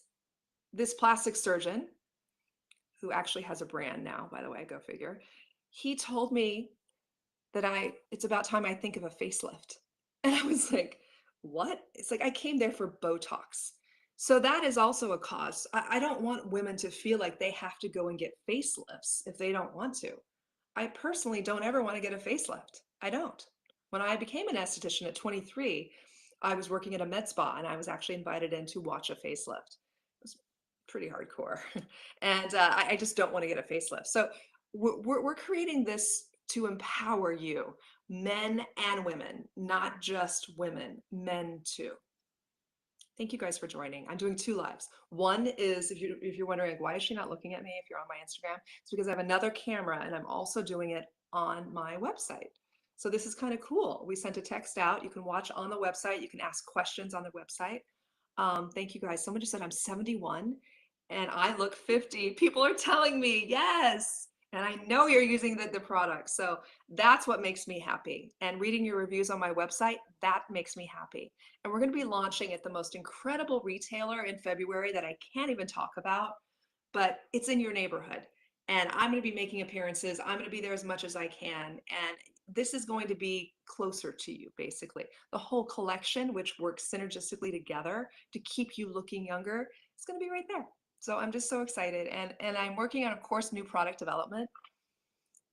this plastic surgeon, who actually has a brand now, by the way, go figure, he told me that it's about time I think of a facelift. And I was like, what? It's like I came there for Botox. So that is also a cause. I don't want women to feel like they have to go and get facelifts if they don't want to. I personally don't ever want to get a facelift. I don't. When I became an esthetician at 23, I was working at a med spa and I was actually invited in to watch a facelift. It was pretty hardcore. And I just don't want to get a facelift. So we're creating this to empower you, men and women, not just women, men too. Thank you guys for joining. I'm doing two lives. One is, if you're wondering, like, why is she not looking at me if you're on my Instagram? It's because I have another camera and I'm also doing it on my website. So this is kind of cool. We sent a text out. You can watch on the website. You can ask questions on the website. Thank you guys. Someone just said I'm 71 and I look 50. People are telling me, yes. And I know you're using the product. So that's what makes me happy. And reading your reviews on my website, that makes me happy. And we're going to be launching at the most incredible retailer in February that I can't even talk about, but it's in your neighborhood. And I'm going to be making appearances. I'm going to be there as much as I can. And this is going to be closer to you, basically. The whole collection, which works synergistically together to keep you looking younger, is going to be right there. So I'm just so excited. And I'm working on, of course, new product development,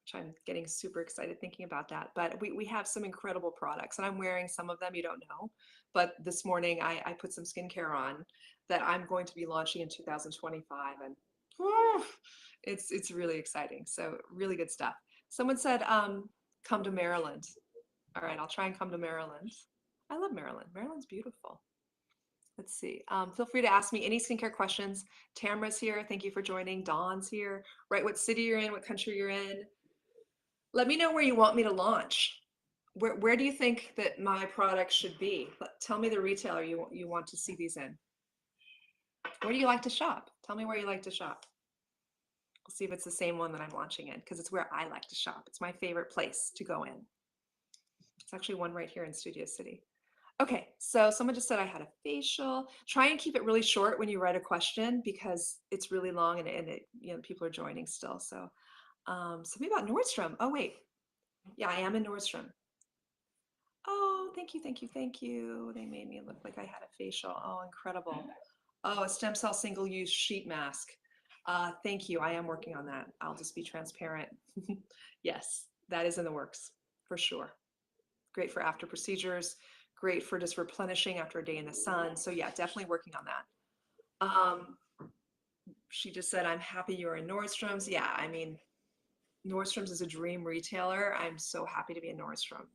which I'm getting super excited thinking about that. But we have some incredible products, and I'm wearing some of them, you don't know. But this morning I put some skincare on that I'm going to be launching in 2025. And it's really exciting. So really good stuff. Someone said, come to Maryland. All right, I'll try and come to Maryland. I love Maryland. Maryland's beautiful. Let's see. Feel free to ask me any skincare questions. Tamara's here. Thank you for joining. Dawn's here. Write what city you're in, what country you're in. Let me know where you want me to launch. Where do you think that my product should be? Tell me the retailer you want to see these in. Where do you like to shop? Tell me where you like to shop. We'll see if it's the same one that I'm launching in, because it's where I like to shop. It's my favorite place to go in. It's actually one right here in Studio City. Okay, so someone just said I had a facial. Try and keep it really short when you write a question, because it's really long and people are joining still. So something about Nordstrom. Oh wait, yeah, I am in Nordstrom. Oh, thank you, thank you, thank you. They made me look like I had a facial. Oh, incredible. Oh, a stem cell single use sheet mask. Thank you. I am working on that. I'll just be transparent. Yes, that is in the works for sure. Great for after procedures, great for just replenishing after a day in the sun. So yeah, definitely working on that. She just said, I'm happy you're in Nordstrom's. Yeah, I mean, Nordstrom's is a dream retailer. I'm so happy to be in Nordstrom.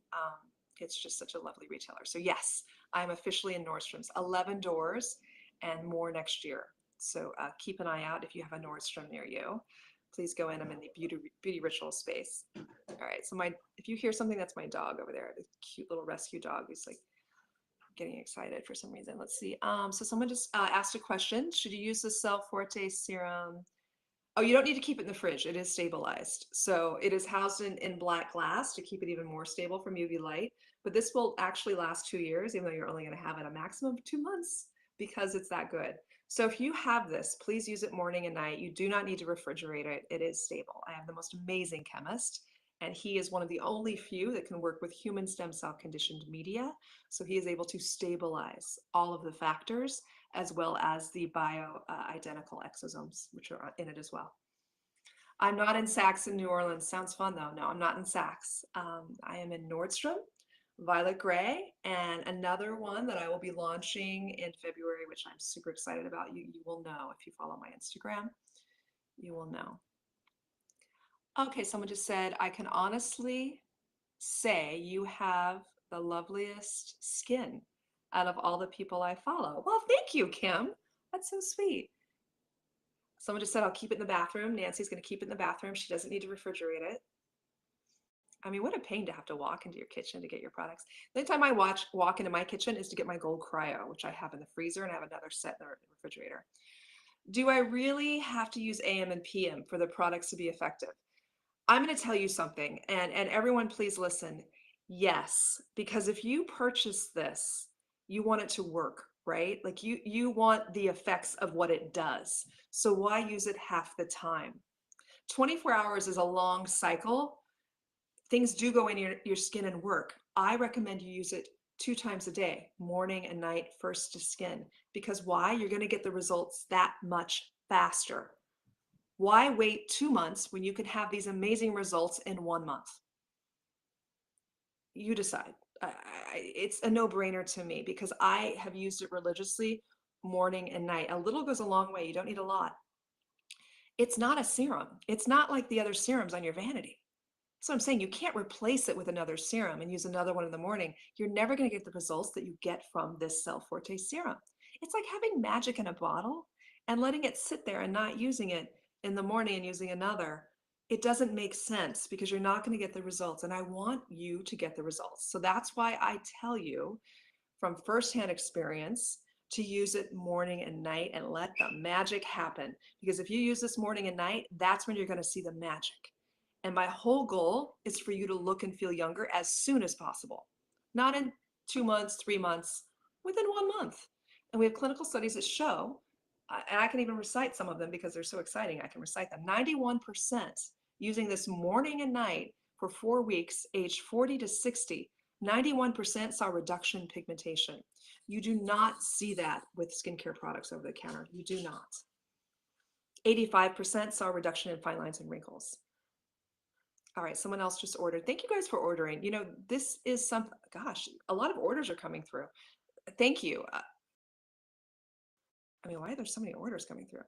It's just such a lovely retailer. So yes, I'm officially in Nordstrom's. 11 doors and more next year. So keep an eye out if you have a Nordstrom near you. Please go in. I'm in the beauty ritual space. All right. So if you hear something, that's my dog over there. The cute little rescue dog. He's like getting excited for some reason. Let's see. So someone just asked a question. Should you use the Cell Forte serum? Oh, you don't need to keep it in the fridge. It is stabilized. So it is housed in black glass to keep it even more stable from UV light. But this will actually last 2 years, even though you're only going to have it a maximum of 2 months, because it's that good. So if you have this, please use it morning and night. You do not need to refrigerate it. It is stable. I have the most amazing chemist, and he is one of the only few that can work with human stem cell conditioned media. So he is able to stabilize all of the factors as well as the bio-identical exosomes, which are in it as well. I'm not in Saks in New Orleans. Sounds fun though. No, I'm not in Saks. I am in Nordstrom, Violet Gray, and another one that I will be launching in February, which I'm super excited about. You will know if you follow my Instagram. You will know. Okay, someone just said, I can honestly say you have the loveliest skin out of all the people I follow. Well, thank you, Kim. That's so sweet. Someone just said, I'll keep it in the bathroom. Nancy's going to keep it in the bathroom. She doesn't need to refrigerate it. I mean, what a pain to have to walk into your kitchen to get your products. The only time I walk into my kitchen is to get my gold cryo, which I have in the freezer, and I have another set in the refrigerator. Do I really have to use AM and PM for the products to be effective? I'm going to tell you something, and everyone please listen. Yes, because if you purchase this, you want it to work, right? Like you want the effects of what it does. So why use it half the time? 24 hours is a long cycle. Things do go in your skin and work. I recommend you use it 2 times a day, morning and night, first to skin. Because why? You're going to get the results that much faster. Why wait 2 months when you can have these amazing results in 1 month? You decide. It's a no-brainer to me because I have used it religiously morning and night. A little goes a long way. You don't need a lot. It's not a serum. It's not like the other serums on your vanity. So I'm saying you can't replace it with another serum and use another one in the morning. You're never going to get the results that you get from this Cell Forte serum. It's like having magic in a bottle and letting it sit there and not using it in the morning and using another. It doesn't make sense because you're not going to get the results. And I want you to get the results. So that's why I tell you from firsthand experience to use it morning and night and let the magic happen. Because if you use this morning and night, that's when you're going to see the magic. And my whole goal is for you to look and feel younger as soon as possible. Not in 2 months, 3 months, within 1 month. And we have clinical studies that show, and I can even recite some of them because they're so exciting, I can recite them. 91% using this morning and night for 4 weeks, age 40 to 60, 91% saw reduction in pigmentation. You do not see that with skincare products over the counter. You do not. 85% saw reduction in fine lines and wrinkles. All right, someone else just ordered. Thank you guys for ordering. You know, this is some, gosh, a lot of orders are coming through. Thank you. I mean, why are there so many orders coming through?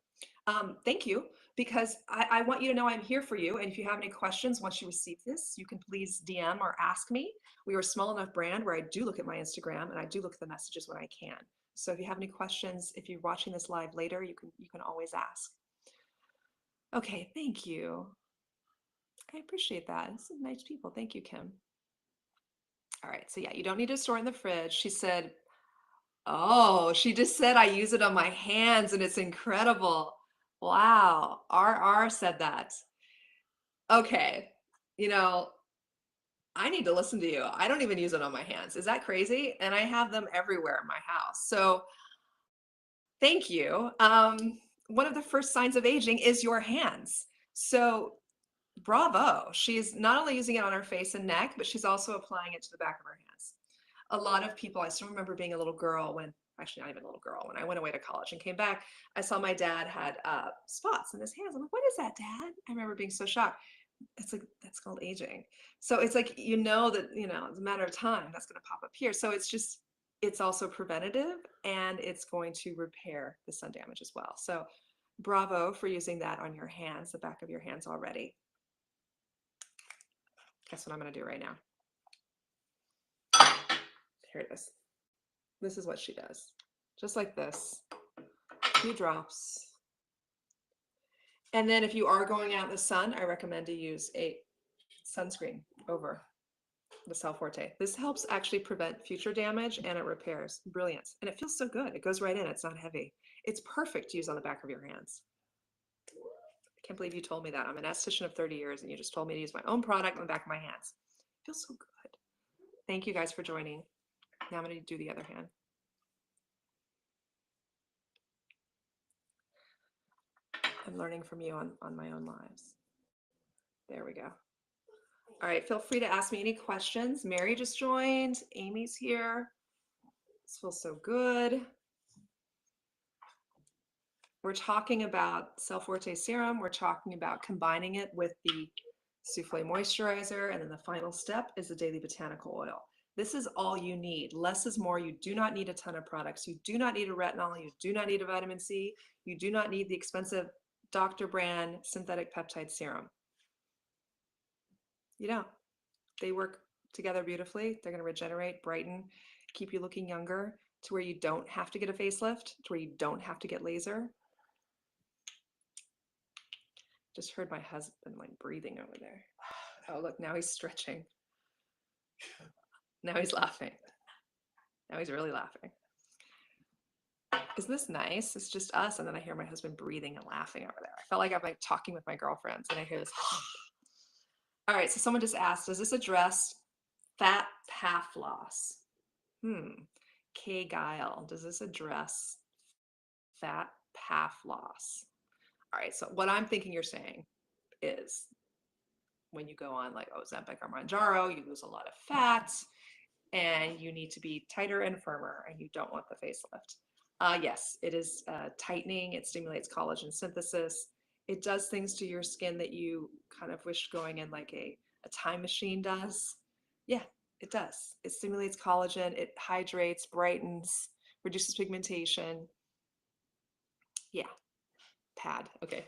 Thank you, because I want you to know I'm here for you. And if you have any questions once you receive this, you can please DM or ask me. We are a small enough brand where I do look at my Instagram and I do look at the messages when I can. So if you have any questions, if you're watching this live later, you can always ask. Okay, thank you. I appreciate that. This is nice people. Thank you, Kim. All right, so yeah, you don't need to store in the fridge. She said, oh, she just said I use it on my hands and it's incredible. Wow, RR said that. Okay, you know, I need to listen to you. I don't even use it on my hands. Is that crazy? And I have them everywhere in my house. So thank you. One of the first signs of aging is your hands. So bravo. She's not only using it on her face and neck, but she's also applying it to the back of her hands. A lot of people, I still remember being a little girl when, actually not even a little girl, when I went away to college and came back, I saw my dad had spots in his hands. I'm like, what is that, Dad? I remember being so shocked. It's like, that's called aging. So it's like, you know that, you know, it's a matter of time that's going to pop up here. So it's just, it's also preventative and it's going to repair the sun damage as well. So bravo for using that on your hands, the back of your hands already. Guess what I'm going to do right now? Here it is. This is what she does. Just like this. 2 drops. And then if you are going out in the sun, I recommend to use a sunscreen over the Cell Forte. This helps actually prevent future damage and it repairs. Brilliant. And it feels so good. It goes right in. It's not heavy. It's perfect to use on the back of your hands. I can't believe you told me that. I'm an esthetician of 30 years and you just told me to use my own product on the back of my hands. It feels so good. Thank you guys for joining. Now I'm going to do the other hand. I'm learning from you on my own lives. There we go. All right, feel free to ask me any questions. Mary just joined. Amy's here. This feels so good. We're talking about Cell Forte serum. We're talking about combining it with the souffle moisturizer. And then the final step is the daily botanical oil. This is all you need. Less is more. You do not need a ton of products. You do not need a retinol. You do not need a vitamin C. You do not need the expensive Dr. brand synthetic peptide serum. You don't. They work together beautifully. They're going to regenerate, brighten, keep you looking younger to where you don't have to get a facelift, to where you don't have to get laser. Just heard my husband like breathing over there. Oh, look, now he's stretching. Now he's laughing. Now he's really laughing. Isn't this nice? It's just us. And then I hear my husband breathing and laughing over there. I felt like I'm like talking with my girlfriends and I hear this. All right, so someone just asked, does this address fat path loss? K Guile, does this address fat path loss? All right, so what I'm thinking you're saying is when you go on like Ozempic or Mounjaro, you lose a lot of fat and you need to be tighter and firmer and you don't want the facelift. Yes, it is tightening. It stimulates collagen synthesis. It does things to your skin that you kind of wish going in like a time machine does. Yeah, it does. It stimulates collagen. It hydrates, brightens, reduces pigmentation. Yeah, pad. Okay,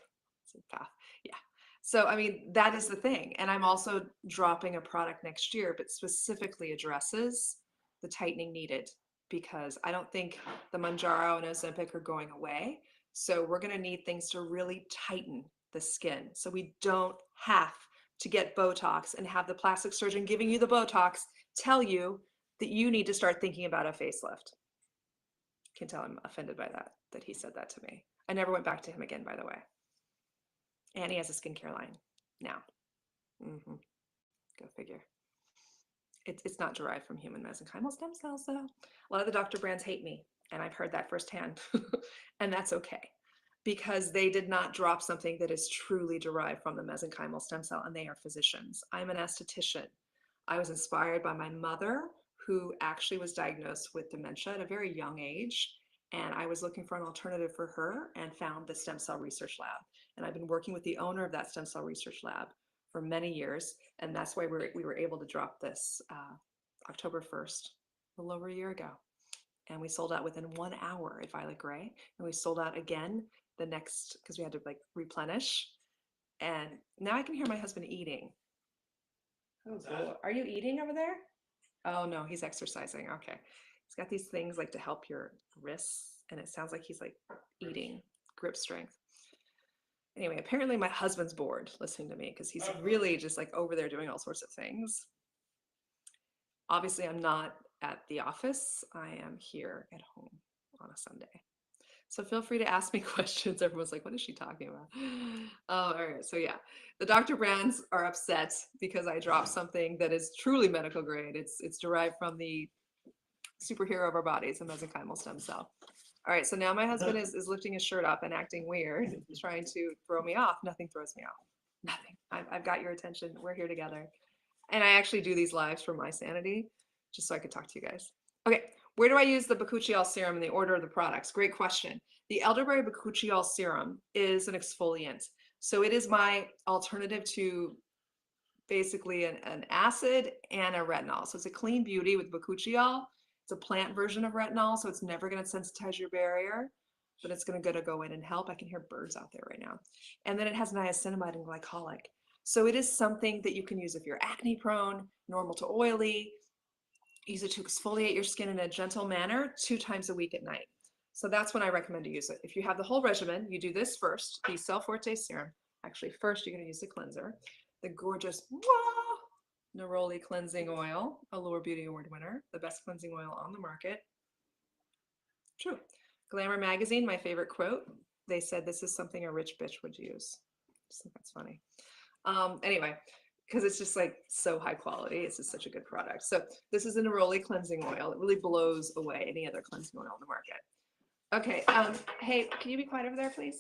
path. Yeah. So, I mean, that is the thing. And I'm also dropping a product next year, but specifically addresses the tightening needed because I don't think the Mounjaro and Ozempic are going away. So we're going to need things to really tighten the skin. So we don't have to get Botox and have the plastic surgeon giving you the Botox tell you that you need to start thinking about a facelift. I can tell I'm offended by that he said that to me. I never went back to him again, by the way. And he has a skincare line now. Go figure. It's not derived from human mesenchymal stem cells, though. A lot of the doctor brands hate me, and I've heard that firsthand. And that's okay, because they did not drop something that is truly derived from the mesenchymal stem cell, and they are physicians. I'm an esthetician. I was inspired by my mother, who actually was diagnosed with dementia at a very young age. And I was looking for an alternative for her and found the stem cell research lab. And I've been working with the owner of that stem cell research lab for many years. And that's why we were able to drop this October 1st, a little over a year ago. And we sold out within 1 hour at Violet Gray. And we sold out again the next, because we had to like replenish. And now I can hear my husband eating. Oh, boy. Are you eating over there? Oh, no, he's exercising. Okay. He's got these things like to help your wrists, and it sounds like he's like eating grip strength. Anyway, apparently my husband's bored listening to me because he's really just like over there doing all sorts of things. Obviously, I'm not at the office. I am here at home on a Sunday. So feel free to ask me questions. Everyone's like, what is she talking about? All right, so yeah, the Dr. Brands are upset because I dropped something that is truly medical grade. It's derived from the superhero of our bodies, a mesenchymal stem cell. All right, so now my husband is lifting his shirt up and acting weird, trying to throw me off. Nothing throws me off. Nothing. I've got your attention. We're here together. And I actually do these lives for my sanity, just so I could talk to you guys. Okay, where do I use the bakuchiol serum in the order of the products? Great question. The elderberry bakuchiol serum is an exfoliant. So it is my alternative to basically an acid and a retinol. So it's a clean beauty with bakuchiol. It's a plant version of retinol, so it's never going to sensitize your barrier, but it's going to go in and help. I can hear birds out there right now. And then it has niacinamide and glycolic. So it is something that you can use if you're acne prone, normal to oily. Use it to exfoliate your skin in a gentle manner 2 times a week at night. So that's when I recommend to use it. If you have the whole regimen, you do this first, the Cell Forte serum. Actually, first you're going to use the cleanser, the gorgeous Neroli Cleansing Oil, Allure Beauty Award winner, the best cleansing oil on the market. True. Glamour Magazine, my favorite quote, they said this is something a rich bitch would use. I just think that's funny. Anyway, because it's just like so high quality. It's just such a good product. So this is a Neroli cleansing oil. It really blows away any other cleansing oil on the market. Okay, hey, can you be quiet over there, please?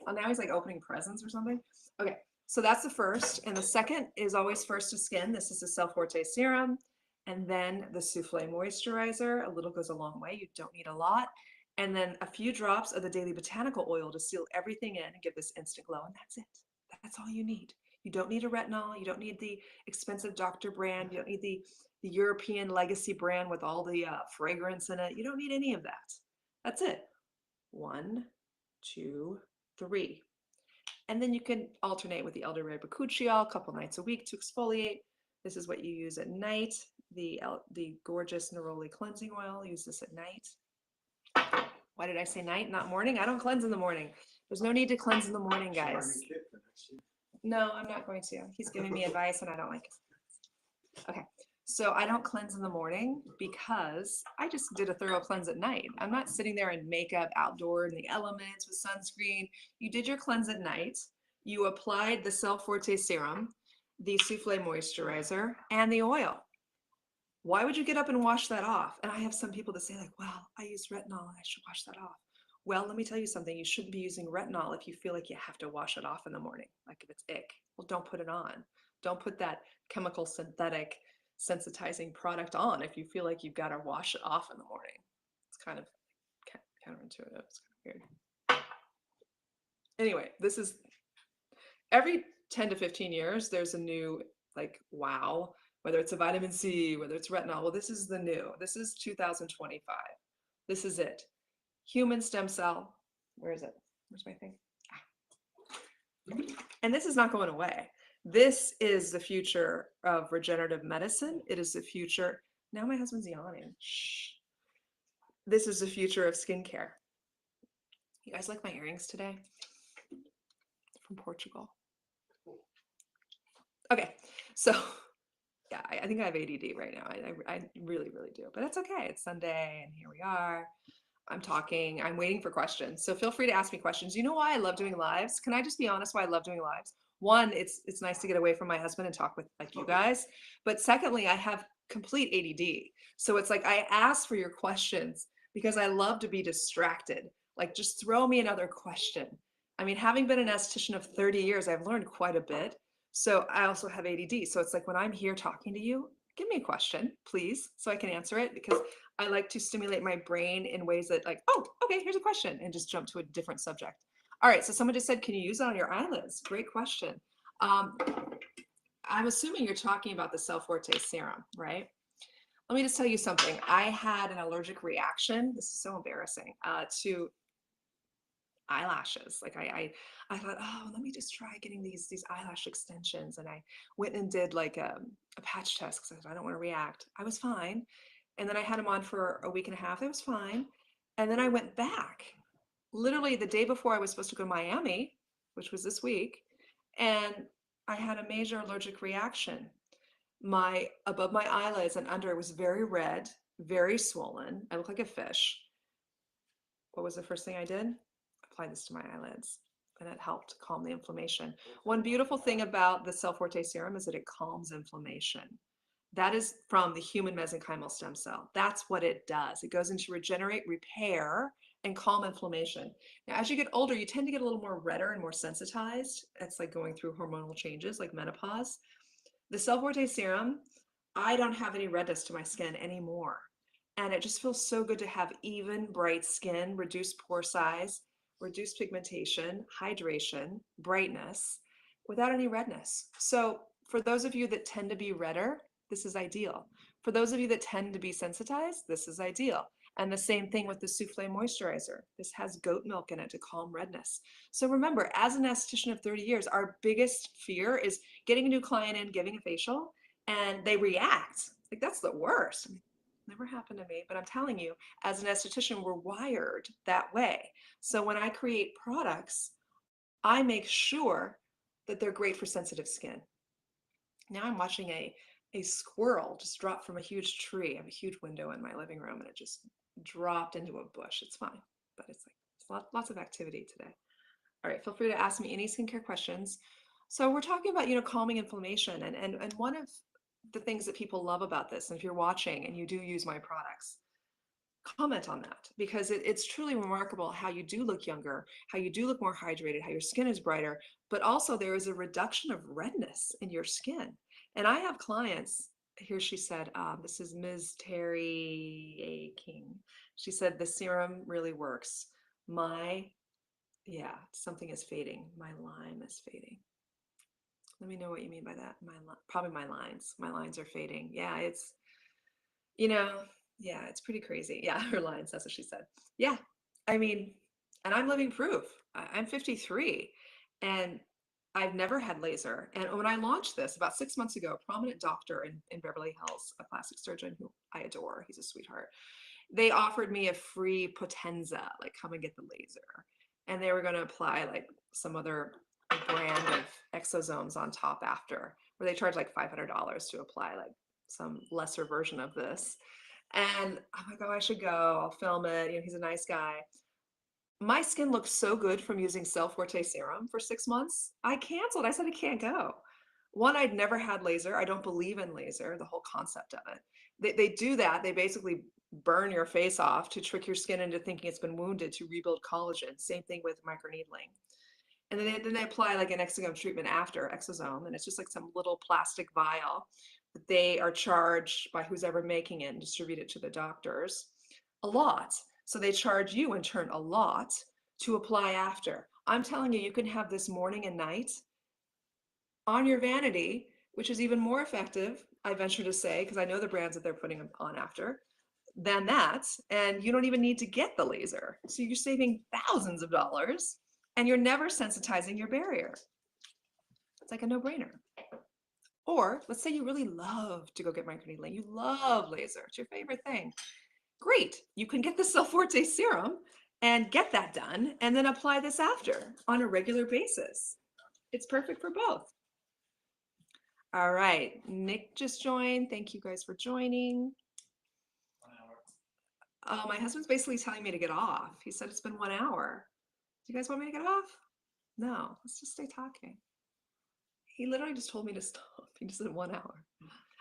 Oh, now he's like opening presents or something. Okay, so that's the first. And the second is always first to skin. This is the Cell Forte serum. And then the Souffle moisturizer. A little goes a long way. You don't need a lot. And then a few drops of the Daily Botanical oil to seal everything in and give this instant glow. And that's it. That's all you need. You don't need a retinol. You don't need the expensive Dr. brand. You don't need the European legacy brand with all the fragrance in it. You don't need any of that. That's it. 1, 2, 3. And then you can alternate with the elderberry bakuchiol a couple nights a week to exfoliate. This is what you use at night. The gorgeous Neroli cleansing oil, use this at night. Why did I say night, not morning? I don't cleanse in the morning. There's no need to cleanse in the morning, guys. No, I'm not going to. He's giving me advice and I don't like it. Okay, so I don't cleanse in the morning because I just did a thorough cleanse at night. I'm not sitting there in makeup, outdoor in the elements with sunscreen. You did your cleanse at night. You applied the Cell Forte serum, the Souffle moisturizer, and the oil. Why would you get up and wash that off? And I have some people that say like, well, I use retinol and I should wash that off. Well, let me tell you something. You shouldn't be using retinol if you feel like you have to wash it off in the morning, like if it's ick. Well, don't put it on. Don't put that chemical synthetic sensitizing product on if you feel like you've got to wash it off in the morning. It's kind of counterintuitive. It's kind of weird. Anyway, this is every 10 to 15 years, there's a new like, wow, whether it's a vitamin C, whether it's retinol. Well, this is the new. This is 2025. This is it. Human stem cell. Where is it? Where's my thing? And this is not going away. This is the future of regenerative medicine. It is the future. Now my husband's yawning. Shh. This is the future of skincare. You guys like my earrings today? From Portugal. Okay, so yeah, I think I have ADD right now. I really, really do. But it's okay. It's Sunday and here we are. I'm talking, I'm waiting for questions. So feel free to ask me questions. You know why I love doing lives? Can I just be honest why I love doing lives? One, it's nice to get away from my husband and talk with like you guys. But secondly, I have complete ADD. So it's like I ask for your questions because I love to be distracted. Like just throw me another question. I mean, having been an esthetician of 30 years, I've learned quite a bit. So I also have ADD. So it's like when I'm here talking to you, give me a question, please, so I can answer it because I like to stimulate my brain in ways that like, oh, okay, here's a question and just jump to a different subject. All right, so someone just said, can you use it on your eyelids? Great question. I'm assuming you're talking about the Cell Forte serum, right? Let me just tell you something. I had an allergic reaction. This is so embarrassing to eyelashes. Like I thought, oh, let me just try getting these eyelash extensions. And I went and did like a patch test because I don't want to react. I was fine. And then I had him on for a week and a half. It was fine. And then I went back literally the day before I was supposed to go to Miami, which was this week, and I had a major allergic reaction. My above my eyelids and under was very red, very swollen. I looked like a fish. What was the first thing I did? Apply this to my eyelids, and it helped calm the inflammation. One beautiful thing about the Cell Forte serum is that it calms inflammation. That is from the human mesenchymal stem cell. That's what it does. It goes into regenerate, repair, and calm inflammation. Now, as you get older, you tend to get a little more redder and more sensitized. It's like going through hormonal changes like menopause. The Cell Forte serum, I don't have any redness to my skin anymore. And it just feels so good to have even, bright skin, reduced pore size, reduced pigmentation, hydration, brightness, without any redness. So for those of you that tend to be redder, this is ideal. For those of you that tend to be sensitized, this is ideal. And the same thing with the Souffle Moisturizer. This has goat milk in it to calm redness. So remember, as an esthetician of 30 years, our biggest fear is getting a new client in, giving a facial, and they react. Like, that's the worst. Never happened to me, but I'm telling you, as an esthetician, we're wired that way. So when I create products, I make sure that they're great for sensitive skin. Now I'm watching a squirrel just drop from a huge tree. I have a huge window in my living room, and it just dropped into a bush. It's fine, but it's like it's lots of activity today. All right, feel free to ask me any skincare questions. So we're talking about, calming inflammation, and one of the things that people love about this, and if you're watching and you do use my products, comment on that, because it's truly remarkable how you do look younger, how you do look more hydrated, how your skin is brighter, but also there is a reduction of redness in your skin. And I have clients here. She said, this is Ms. Terry A. King. She said the serum really works. Yeah, something is fading. My Lyme is fading. Let me know what you mean by that. Probably my lines. My lines are fading. Yeah, you know, yeah, it's pretty crazy. Yeah, her lines, that's what she said. Yeah, I mean, and I'm living proof. I'm 53 and I've never had laser. And when I launched this about 6 months ago, a prominent doctor in Beverly Hills, a plastic surgeon who I adore, he's a sweetheart, they offered me a free Potenza, like come and get the laser. And they were going to apply like some other brand of exosomes on top after, where they charge like $500 to apply like some lesser version of this. And I'm like, oh, I should go. I'll film it. He's a nice guy. My skin looked so good from using Cell Forte serum for 6 months. I canceled. I said I can't go. One, I'd never had laser. I don't believe in laser, the whole concept of it. They do that. They basically burn your face off to trick your skin into thinking it's been wounded to rebuild collagen. Same thing with microneedling. And then they apply like an exosome treatment after exosome, and it's just like some little plastic vial that they are charged by who's ever making it and distribute it to the doctors a lot. So they charge you in turn a lot to apply after. I'm telling you, you can have this morning and night on your vanity, which is even more effective, I venture to say, because I know the brands that they're putting on after, than that. And you don't even need to get the laser. So you're saving thousands of dollars and you're never sensitizing your barrier. It's like a no-brainer. Or let's say you really love to go get microneedling. You love laser. It's your favorite thing. Great. You can get the Cell Forte serum and get that done and then apply this after on a regular basis. It's perfect for both. All right. Nick just joined. Thank you guys for joining. 1 hour. My husband's basically telling me to get off. He said it's been 1 hour. Do you guys want me to get off? No, let's just stay talking. He literally just told me to stop. He just said 1 hour.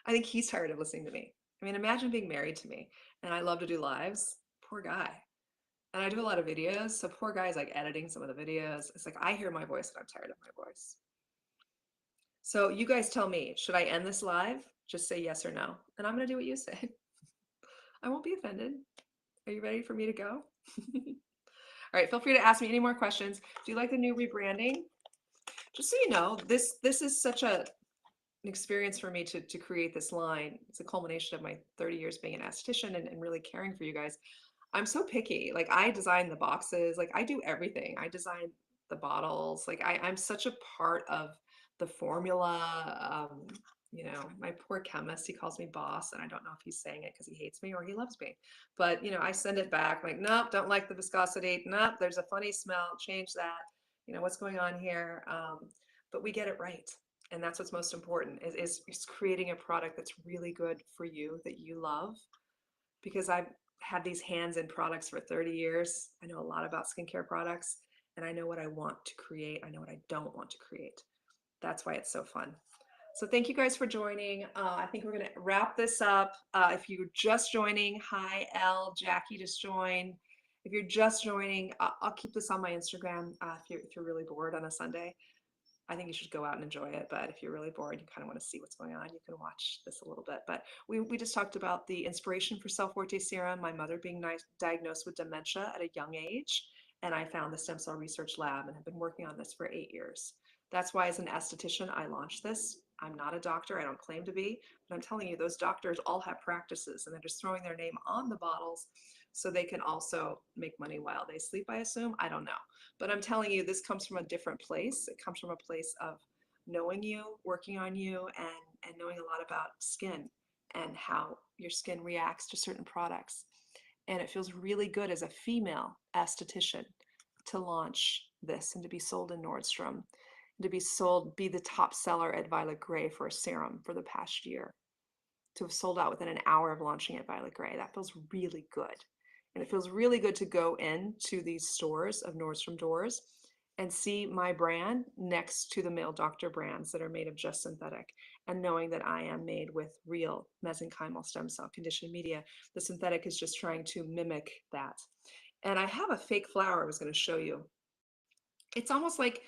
I think he's tired of listening to me. I mean, imagine being married to me and I love to do lives. Poor guy. And I do a lot of videos. So poor guy's like editing some of the videos. It's like, I hear my voice and I'm tired of my voice. So you guys tell me, should I end this live? Just say yes or no. And I'm going to do what you say. I won't be offended. Are you ready for me to go? All right, feel free to ask me any more questions. Do you like the new rebranding? Just so you know, this is such an experience for me to create this line. It's a culmination of my 30 years being an esthetician and really caring for you guys. I'm so picky. Like I design the boxes, like I do everything. I design the bottles. Like I'm such a part of the formula. know, my poor chemist, he calls me boss, and I don't know if he's saying it because he hates me or he loves me. But, you know, I send it back like, nope, don't like the viscosity. Nope, there's a funny smell. Change that. You know, what's going on here? But we get it right. And that's what's most important is creating a product that's really good for you, that you love. Because I've had these hands in products for 30 years. I know a lot about skincare products, and I know what I want to create. I know what I don't want to create. That's why it's so fun. So thank you guys for joining. I think we're going to wrap this up. If you're just joining, hi, Elle, Jackie just joined. If you're just joining, I'll keep this on my Instagram if you're really bored on a Sunday. I think you should go out and enjoy it. But if you're really bored, you kind of want to see what's going on, you can watch this a little bit. But we just talked about the inspiration for Cell Forte Serum, my mother being diagnosed with dementia at a young age. And I found the Stem Cell Research Lab and have been working on this for 8 years. That's why, as an esthetician, I launched this. I'm not a doctor. I don't claim to be. But I'm telling you, those doctors all have practices, and they're just throwing their name on the bottles so they can also make money while they sleep, I assume. I don't know. But I'm telling you, this comes from a different place. It comes from a place of knowing you, working on you, and knowing a lot about skin and how your skin reacts to certain products. And it feels really good as a female esthetician to launch this and to be sold in Nordstrom, to be sold, be the top seller at Violet Grey for a serum for the past year, to have sold out within an hour of launching at Violet Grey. That feels really good. And it feels really good to go into these stores of Nordstrom doors and see my brand next to the male doctor brands that are made of just synthetic, and knowing that I am made with real mesenchymal stem cell conditioned media. The synthetic is just trying to mimic that. And I have a fake flower I was going to show you. It's almost like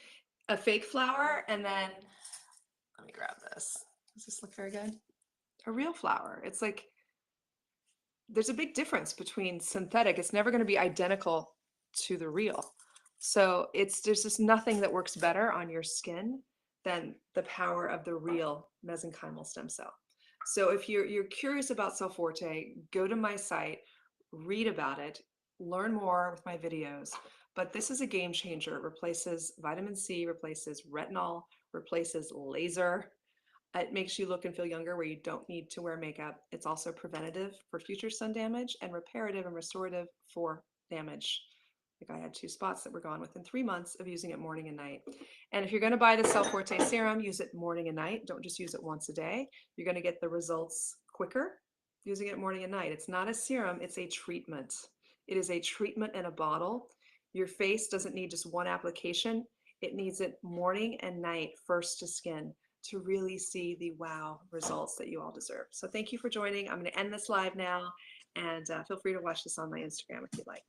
a fake flower, and then let me grab this. Does this look very good? A real flower. It's like there's a big difference between synthetic. It's never going to be identical to the real. So there's just nothing that works better on your skin than the power of the real mesenchymal stem cell. So if you're curious about Cell Forte, go to my site, read about it, learn more with my videos. But this is a game changer. It replaces vitamin C, replaces retinol, replaces laser. It makes you look and feel younger where you don't need to wear makeup. It's also preventative for future sun damage and reparative and restorative for damage. Like I had 2 spots that were gone within 3 months of using it morning and night. And if you're going to buy the Cell Forte serum, use it morning and night. Don't just use it once a day. You're going to get the results quicker using it morning and night. It's not a serum, it's a treatment. It is a treatment in a bottle. Your face doesn't need just one application. It needs it morning and night, first to skin, to really see the wow results that you all deserve. So thank you for joining. I'm going to end this live now, and feel free to watch this on my Instagram if you'd like.